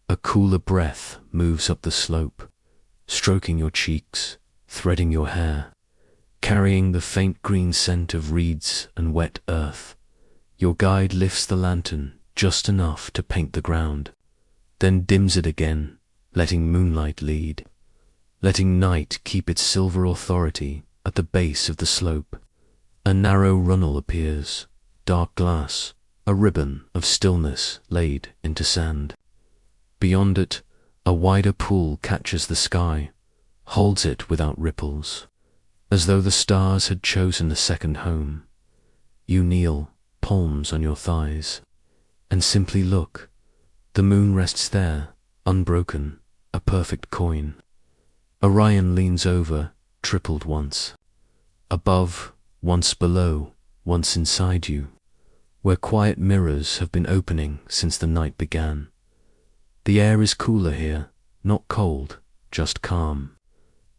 A cooler breath moves up the slope, stroking your cheeks, threading your hair, carrying the faint green scent of reeds and wet earth. Your guide lifts the lantern just enough to paint the ground, then dims it again, letting moonlight lead, letting night keep its silver authority at the base of the slope. A narrow runnel appears, dark glass, a ribbon of stillness laid into sand. Beyond it, a wider pool catches the sky, holds it without ripples, as though the stars had chosen a second home. You kneel, palms on your thighs, and simply look. The moon rests there, unbroken, a perfect coin. Orion leans over, tripled once. Above, once below, once inside you, where quiet mirrors have been opening since the night began. The air is cooler here, not cold, just calm.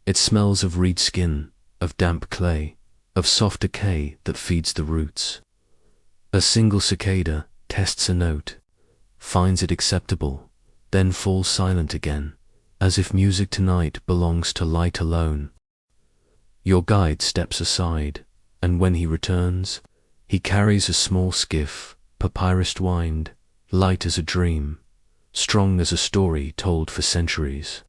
It smells of reed skin, of damp clay, of soft decay that feeds the roots. A single cicada tests a note, finds it acceptable, then falls silent again, as if music tonight belongs to light alone. Your guide steps aside, and when he returns, he carries a small skiff, papyrus twined, light as a dream, strong as a story told for centuries.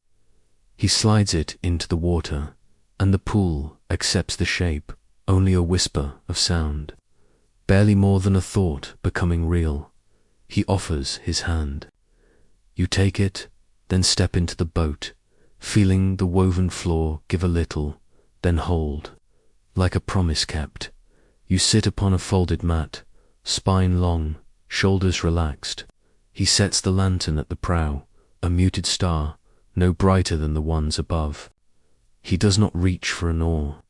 He slides it into the water, and the pool accepts the shape, only a whisper of sound, barely more than a thought becoming real. He offers his hand. You take it, then step into the boat, feeling the woven floor give a little, then hold. Like a promise kept, you sit upon a folded mat, spine long, shoulders relaxed. He sets the lantern at the prow, a muted star, no brighter than the ones above. He does not reach for an oar.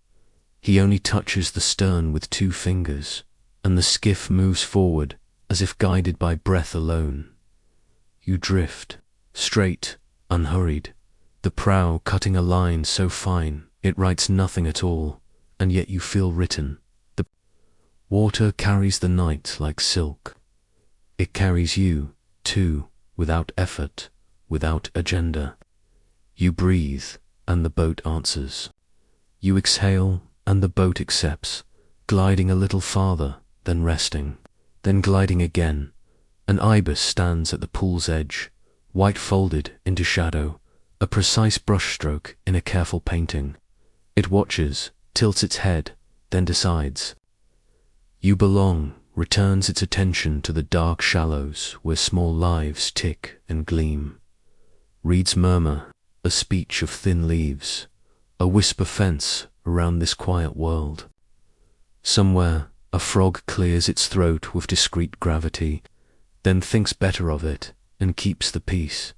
He only touches the stern with 2 fingers, and the skiff moves forward as if guided by breath alone. You drift, straight, unhurried, the prow cutting a line so fine it writes nothing at all, and yet you feel written. The water carries the night like silk. It carries you, too, without effort, without agenda. You breathe, and the boat answers. You exhale, and the boat accepts, gliding a little farther, then resting, then gliding again. An ibis stands at the pool's edge, white folded into shadow, a precise brushstroke in a careful painting. It watches, tilts its head, then decides. You belong, returns its attention to the dark shallows where small lives tick and gleam. Reeds murmur, a speech of thin leaves, a whisper fence around this quiet world. Somewhere, a frog clears its throat with discreet gravity, then thinks better of it and keeps the peace.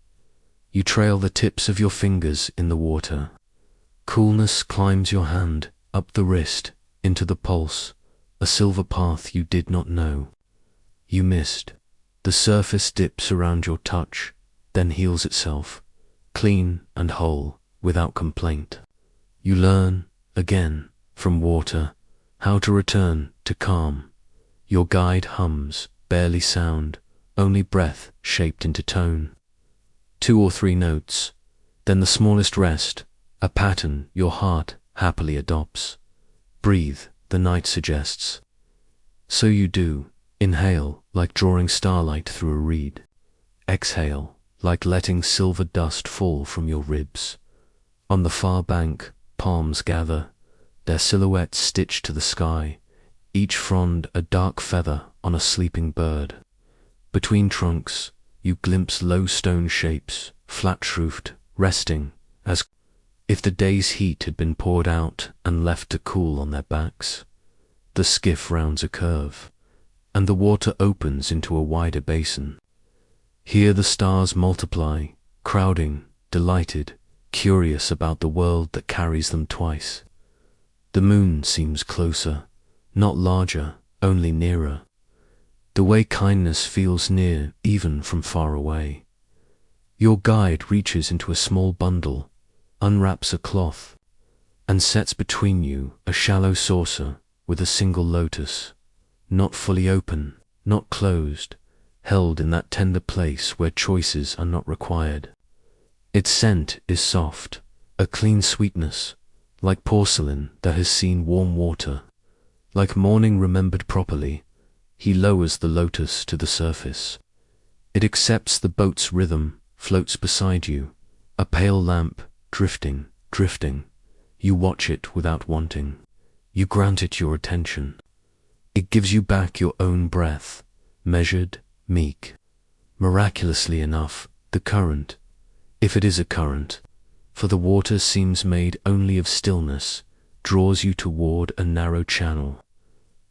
You trail the tips of your fingers in the water. Coolness climbs your hand, up the wrist, into the pulse, a silver path you did not know. You missed. The surface dips around your touch, then heals itself, clean and whole, without complaint. You learn, again, from water, how to return to calm. Your guide hums, barely sound, only breath shaped into tone. 2 or 3 notes, then the smallest rest, a pattern your heart happily adopts. Breathe, the night suggests. So you do, inhale, like drawing starlight through a reed. Exhale, like letting silver dust fall from your ribs. On the far bank, palms gather, their silhouettes stitched to the sky, each frond a dark feather on a sleeping bird. Between trunks, you glimpse low stone shapes, flat-roofed, resting, as if the day's heat had been poured out and left to cool on their backs. The skiff rounds a curve, and the water opens into a wider basin. Here the stars multiply, crowding, delighted, curious about the world that carries them twice. The moon seems closer, not larger, only nearer. The way kindness feels near even from far away. Your guide reaches into a small bundle, unwraps a cloth, and sets between you a shallow saucer with a single lotus, not fully open, not closed, held in that tender place where choices are not required. Its scent is soft, a clean sweetness, like porcelain that has seen warm water. Like morning remembered properly, he lowers the lotus to the surface. It accepts the boat's rhythm, floats beside you, a pale lamp, drifting, drifting. You watch it without wanting. You grant it your attention. It gives you back your own breath, measured, meek. Miraculously enough, the current, if it is a current, for the water seems made only of stillness, draws you toward a narrow channel.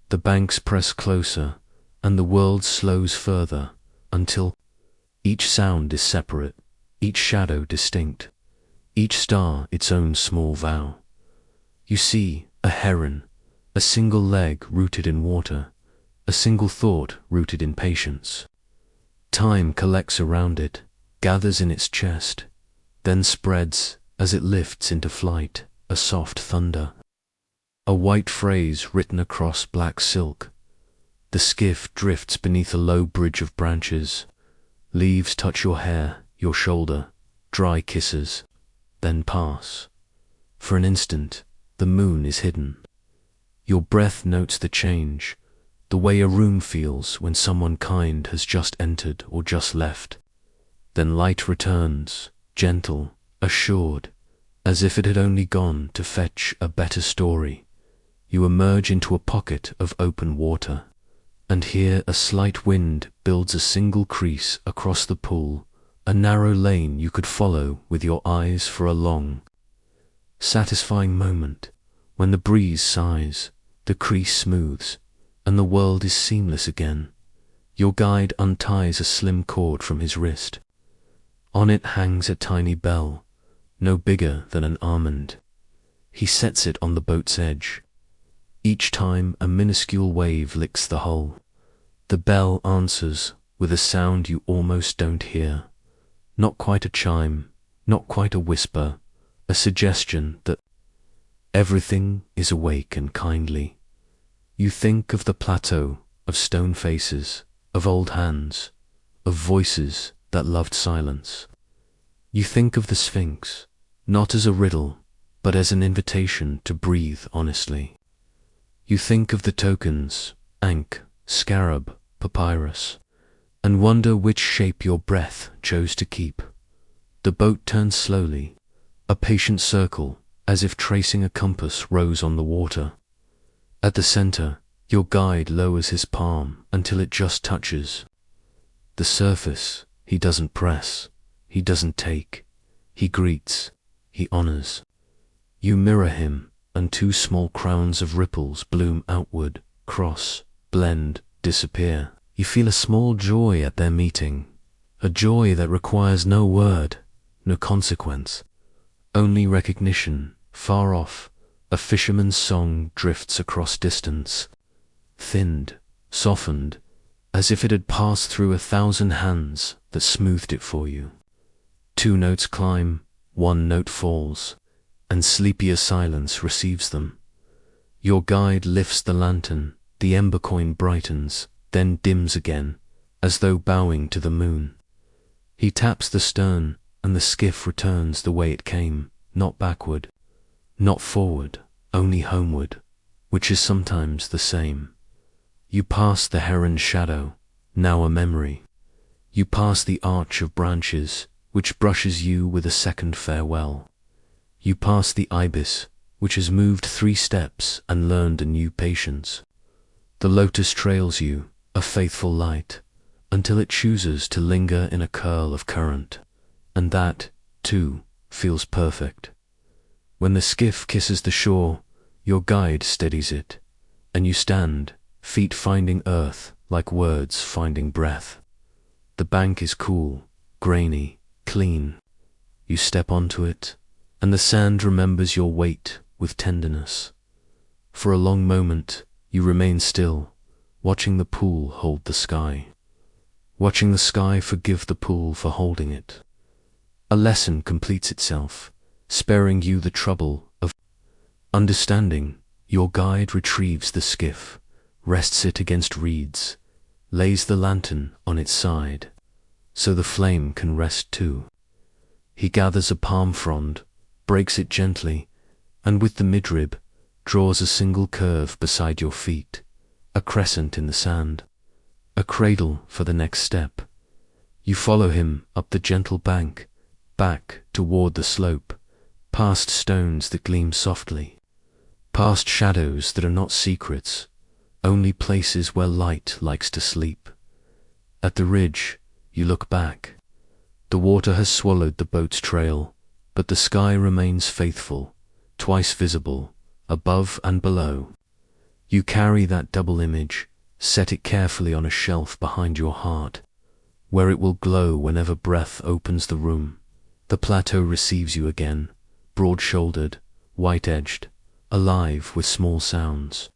The banks press closer, and the world slows further, until each sound is separate, each shadow distinct, each star its own small vow. You see a heron, a single leg rooted in water, a single thought rooted in patience. Time collects around it, gathers in its chest, then spreads, as it lifts into flight, a soft thunder. A white phrase written across black silk. The skiff drifts beneath a low bridge of branches. Leaves touch your hair, your shoulder, dry kisses, then pass. For an instant, the moon is hidden. Your breath notes the change, the way a room feels when someone kind has just entered or just left. Then light returns, gentle, assured, as if it had only gone to fetch a better story. You emerge into a pocket of open water, and here a slight wind builds a single crease across the pool, a narrow lane you could follow with your eyes for a long, satisfying moment. When the breeze sighs, the crease smooths, and the world is seamless again. Your guide unties a slim cord from his wrist. On it hangs a tiny bell, no bigger than an almond. He sets it on the boat's edge. Each time a minuscule wave licks the hull, the bell answers with a sound you almost don't hear. Not quite a chime, not quite a whisper, a suggestion that everything is awake and kindly. You think of the plateau, of stone faces, of old hands, of voices that loved silence. You think of the Sphinx, not as a riddle, but as an invitation to breathe honestly. You think of the tokens, ankh, scarab, papyrus, and wonder which shape your breath chose to keep. The boat turns slowly, a patient circle, as if tracing a compass rose on the water. At the center, your guide lowers his palm until it just touches. The surface, he doesn't press, he doesn't take, he greets, he honors. You mirror him, and two small crowns of ripples bloom outward, cross, blend, disappear. You feel a small joy at their meeting, a joy that requires no word, no consequence, only recognition. Far off, a fisherman's song drifts across distance, thinned, softened, as if it had passed through 1,000 hands that smoothed it for you. 2 notes climb, 1 note falls, and sleepier silence receives them. Your guide lifts the lantern, the ember coin brightens, then dims again, as though bowing to the moon. He taps the stern, and the skiff returns the way it came, not backward, not forward, only homeward, which is sometimes the same. You pass the heron's shadow, now a memory. You pass the arch of branches, which brushes you with a second farewell. You pass the ibis, which has moved 3 steps and learned a new patience. The lotus trails you, a faithful light, until it chooses to linger in a curl of current, and that, too, feels perfect. When the skiff kisses the shore, your guide steadies it, and you stand, feet finding earth like words finding breath. The bank is cool, grainy, clean. You step onto it, and the sand remembers your weight with tenderness. For a long moment, you remain still, watching the pool hold the sky, watching the sky forgive the pool for holding it. A lesson completes itself, sparing you the trouble of understanding. Your guide retrieves the skiff, rests it against reeds, lays the lantern on its side, so the flame can rest too. He gathers a palm frond, breaks it gently, and with the midrib, draws a single curve beside your feet, a crescent in the sand, a cradle for the next step. You follow him up the gentle bank, back toward the slope, past stones that gleam softly, past shadows that are not secrets, only places where light likes to sleep. At the ridge, you look back. The water has swallowed the boat's trail, but the sky remains faithful, twice visible, above and below. You carry that double image, set it carefully on a shelf behind your heart, where it will glow whenever breath opens the room. The plateau receives you again, broad-shouldered, white-edged, alive with small sounds.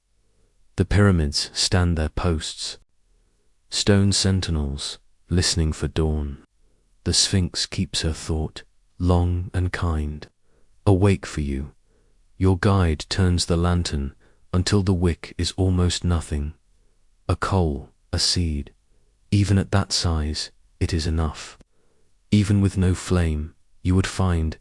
The pyramids stand their posts, stone sentinels, listening for dawn. The Sphinx keeps her thought, long and kind, awake for you. Your guide turns the lantern until the wick is almost nothing. A coal, a seed. Even at that size, it is enough. Even with no flame, you would find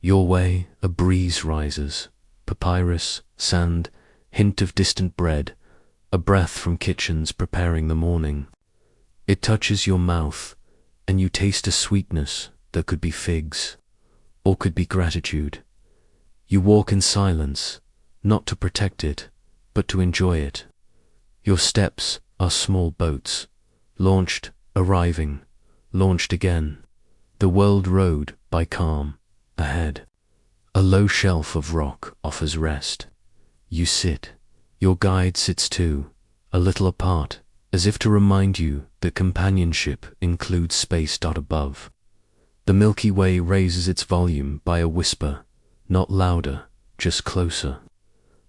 your way. A breeze rises, papyrus, sand, hint of distant bread, a breath from kitchens preparing the morning. It touches your mouth, and you taste a sweetness that could be figs, or could be gratitude. You walk in silence, not to protect it, but to enjoy it. Your steps are small boats, launched, arriving, launched again. The world rode by calm, ahead. A low shelf of rock offers rest. You sit. Your guide sits too, a little apart, as if to remind you that companionship includes space. Above. The Milky Way raises its volume by a whisper, not louder, just closer.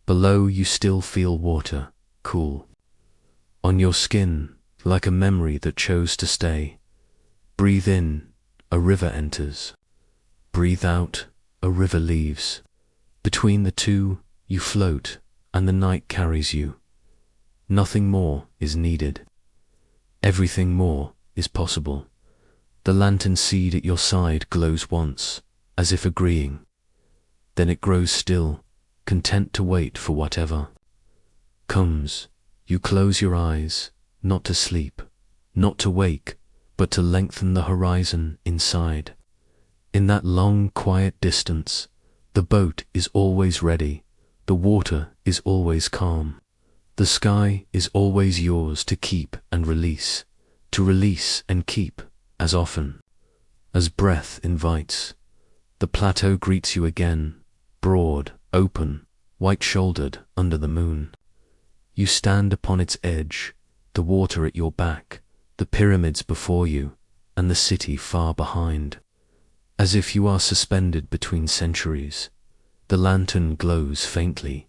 Below you still feel water, cool. On your skin, like a memory that chose to stay. Breathe in, a river enters. Breathe out, a river leaves. Between the two, you float, and the night carries you. Nothing more is needed. Everything more is possible. The lantern seed at your side glows once, as if agreeing. Then it grows still, content to wait for whatever comes. You close your eyes, not to sleep, not to wake, but to lengthen the horizon inside. In that long, quiet distance, the boat is always ready, the water is always calm. The sky is always yours to keep and release, to release and keep as often as breath invites. The plateau greets you again, broad, open, white-shouldered under the moon. You stand upon its edge, the water at your back, the pyramids before you, and the city far behind. As if you are suspended between centuries, the lantern glows faintly,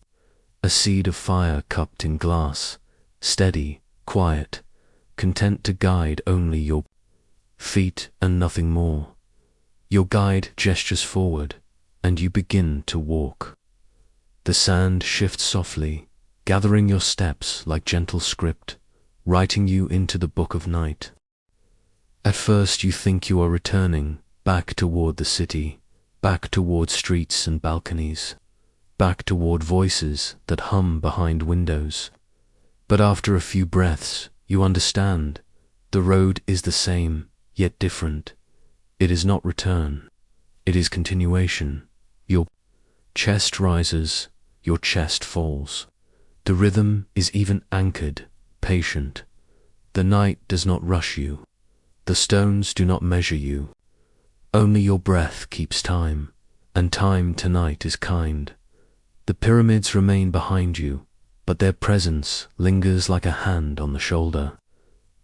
a seed of fire cupped in glass, steady, quiet, content to guide only your feet and nothing more. Your guide gestures forward, and you begin to walk. The sand shifts softly, gathering your steps like gentle script, writing you into the book of night. At first you think you are returning, back toward the city, back toward streets and balconies, back toward voices that hum behind windows. But after a few breaths, you understand. The road is the same, yet different. It is not return. It is continuation. Your Chest rises, your chest falls. The rhythm is even anchored, patient. The night does not rush you. The stones do not measure you. Only your breath keeps time, and time tonight is kind. The pyramids remain behind you, but their presence lingers like a hand on the shoulder.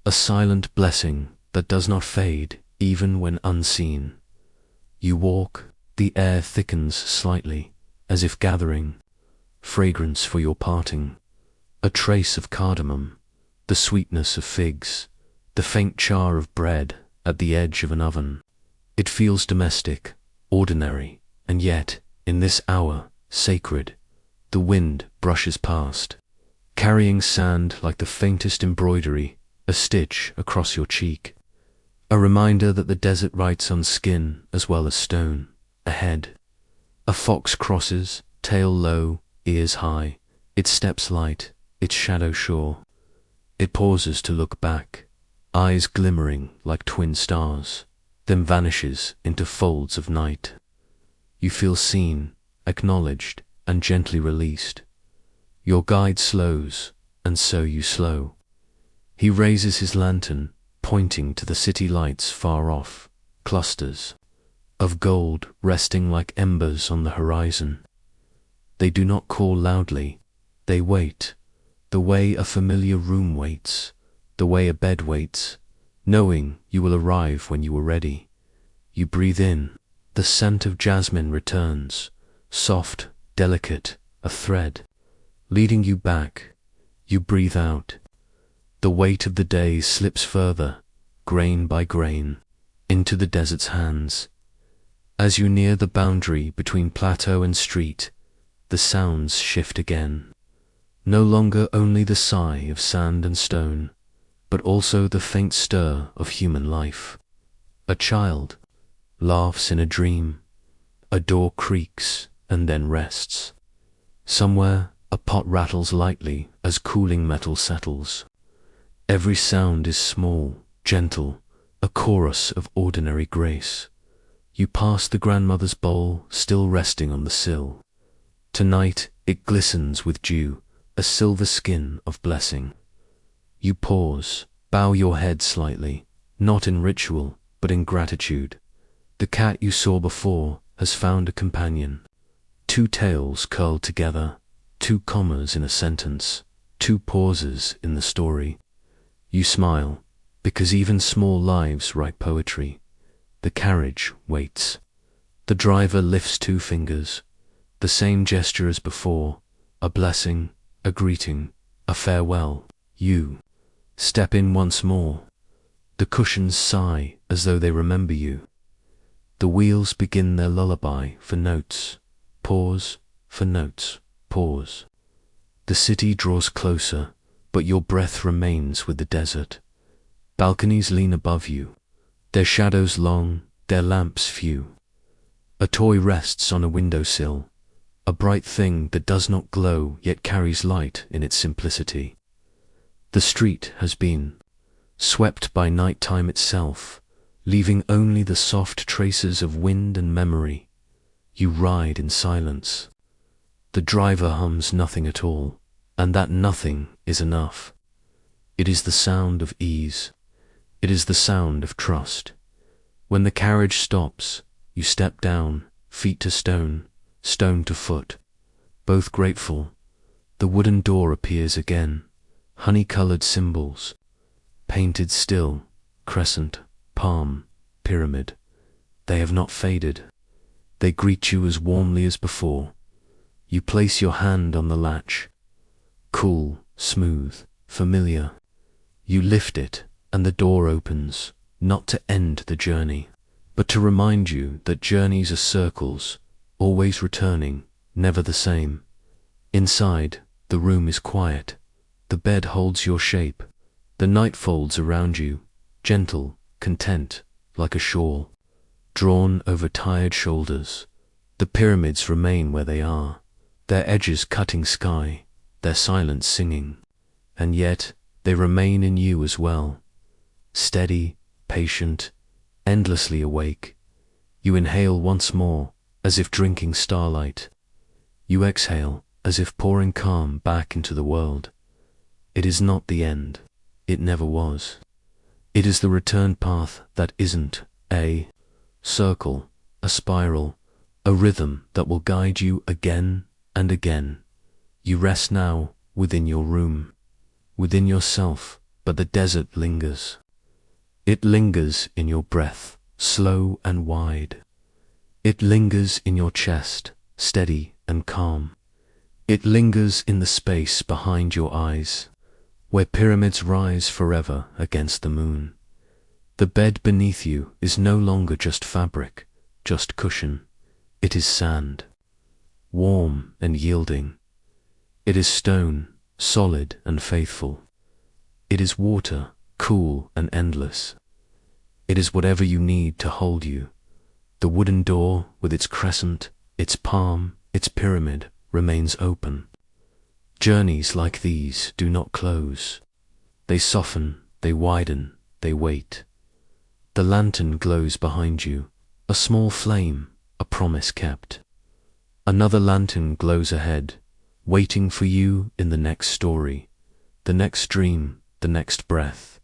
A silent blessing that does not fade even when unseen. You walk, the air thickens slightly, as if gathering fragrance for your parting. A trace of cardamom, the sweetness of figs, the faint char of bread at the edge of an oven. It feels domestic, ordinary, and yet, in this hour, sacred. The wind brushes past, carrying sand like the faintest embroidery, a stitch across your cheek. A reminder that the desert writes on skin as well as stone. Ahead, a fox crosses, tail low, ears high, its steps light, its shadow sure. It pauses to look back, eyes glimmering like twin stars, then vanishes into folds of night. You feel seen, acknowledged, and gently released. Your guide slows, and so you slow. He raises his lantern, pointing to the city lights far off, clusters of gold resting like embers on the horizon. They do not call loudly, they wait, the way a familiar room waits, the way a bed waits, knowing you will arrive when you are ready. You breathe in, the scent of jasmine returns, soft, delicate, a thread, leading you back. You breathe out. The weight of the day slips further, grain by grain, into the desert's hands. As you near the boundary between plateau and street, the sounds shift again. No longer only the sigh of sand and stone, but also the faint stir of human life. A child laughs in a dream. A door creaks and then rests. Somewhere a pot rattles lightly as cooling metal settles. Every sound is small, gentle, a chorus of ordinary grace. You pass the grandmother's bowl still resting on the sill. Tonight it glistens with dew, a silver skin of blessing. You pause, bow your head slightly, not in ritual, but in gratitude. The cat you saw before has found a companion. Two tails curled together, two commas in a sentence, two pauses in the story. You smile, because even small lives write poetry. The carriage waits. The driver lifts two fingers, the same gesture as before, a blessing, a greeting, a farewell. You step in once more. The cushions sigh as though they remember you. The wheels begin their lullaby for notes. Pause for notes. Pause. The city draws closer, but your breath remains with the desert. Balconies lean above you, their shadows long, their lamps few. A toy rests on a windowsill, a bright thing that does not glow yet carries light in its simplicity. The street has been swept by nighttime itself, leaving only the soft traces of wind and memory. You ride in silence. The driver hums nothing at all, and that nothing is enough. It is the sound of ease. It is the sound of trust. When the carriage stops, you step down, feet to stone, stone to foot, both grateful. The wooden door appears again, honey-colored symbols, painted still, crescent, palm, pyramid. They have not faded. They greet you as warmly as before. You place your hand on the latch. Cool, smooth, familiar. You lift it, and the door opens, not to end the journey, but to remind you that journeys are circles, always returning, never the same. Inside, the room is quiet. The bed holds your shape. The night folds around you, gentle, content, like a shawl, drawn over tired shoulders. The pyramids remain where they are, their edges cutting sky, their silence singing, and yet they remain in you as well. Steady, patient, endlessly awake. You inhale once more, as if drinking starlight. You exhale, as if pouring calm back into the world. It is not the end. It never was. It is the return path that isn't a circle, a spiral, a rhythm that will guide you again and again. You rest now within your room, within yourself, but the desert lingers. It lingers in your breath, slow and wide. It lingers in your chest, steady and calm. It lingers in the space behind your eyes, where pyramids rise forever against the moon. The bed beneath you is no longer just fabric, just cushion. It is sand, warm and yielding. It is stone, solid and faithful. It is water, cool and endless. It is whatever you need to hold you. The wooden door with its crescent, its palm, its pyramid remains open. Journeys like these do not close. They soften, they widen, they wait. The lantern glows behind you, a small flame, a promise kept. Another lantern glows ahead, waiting for you in the next story, the next dream, the next breath.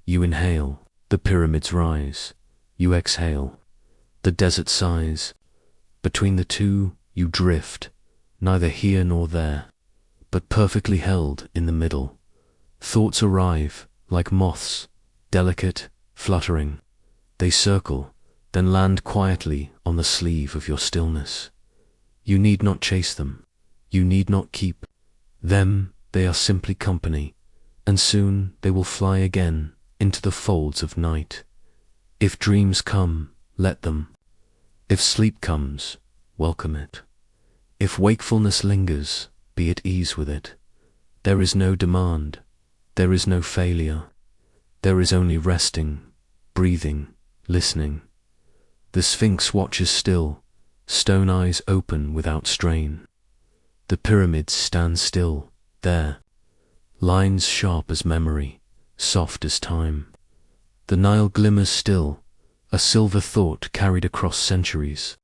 You inhale, the pyramids rise. You exhale, the desert sighs. Between the two, you drift, neither here nor there, but perfectly held in the middle. Thoughts arrive, like moths, delicate, fluttering. They circle, then land quietly on the sleeve of your stillness. You need not chase them. You need not keep them. They are simply company, and soon they will fly again into the folds of night. If dreams come, let them. If sleep comes, welcome it. If wakefulness lingers, be at ease with it. There is no demand. There is no failure. There is only resting, breathing, listening. The Sphinx watches still, stone eyes open without strain. The pyramids stand still, there, lines sharp as memory, soft as time. The Nile glimmers still, a silver thought carried across centuries.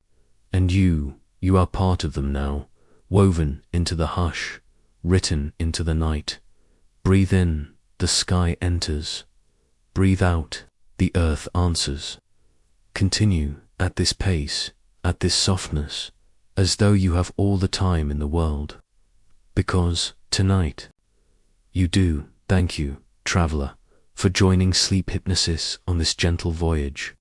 And you are part of them now, woven into the hush, written into the night. Breathe in, the sky enters. Breathe out, the earth answers. Continue at this pace, at this softness, as though you have all the time in the world. Because, tonight, you do. Thank you, traveler, for joining sleep hypnosis on this gentle voyage.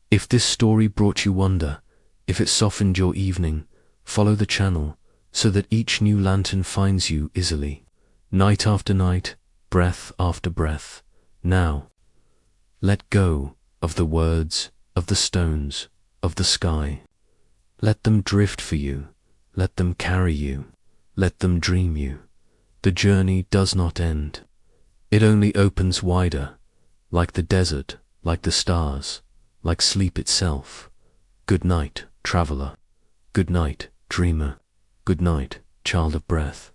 If this story brought you wonder, if it softened your evening, follow the channel so that each new lantern finds you easily. Night after night, breath after breath. Now, let go of the words, of the stones, of the sky. Let them drift for you. Let them carry you. Let them dream you. The journey does not end. It only opens wider, like the desert, like the stars, like sleep itself. Good night, traveler. Good night, dreamer. Good night, child of breath.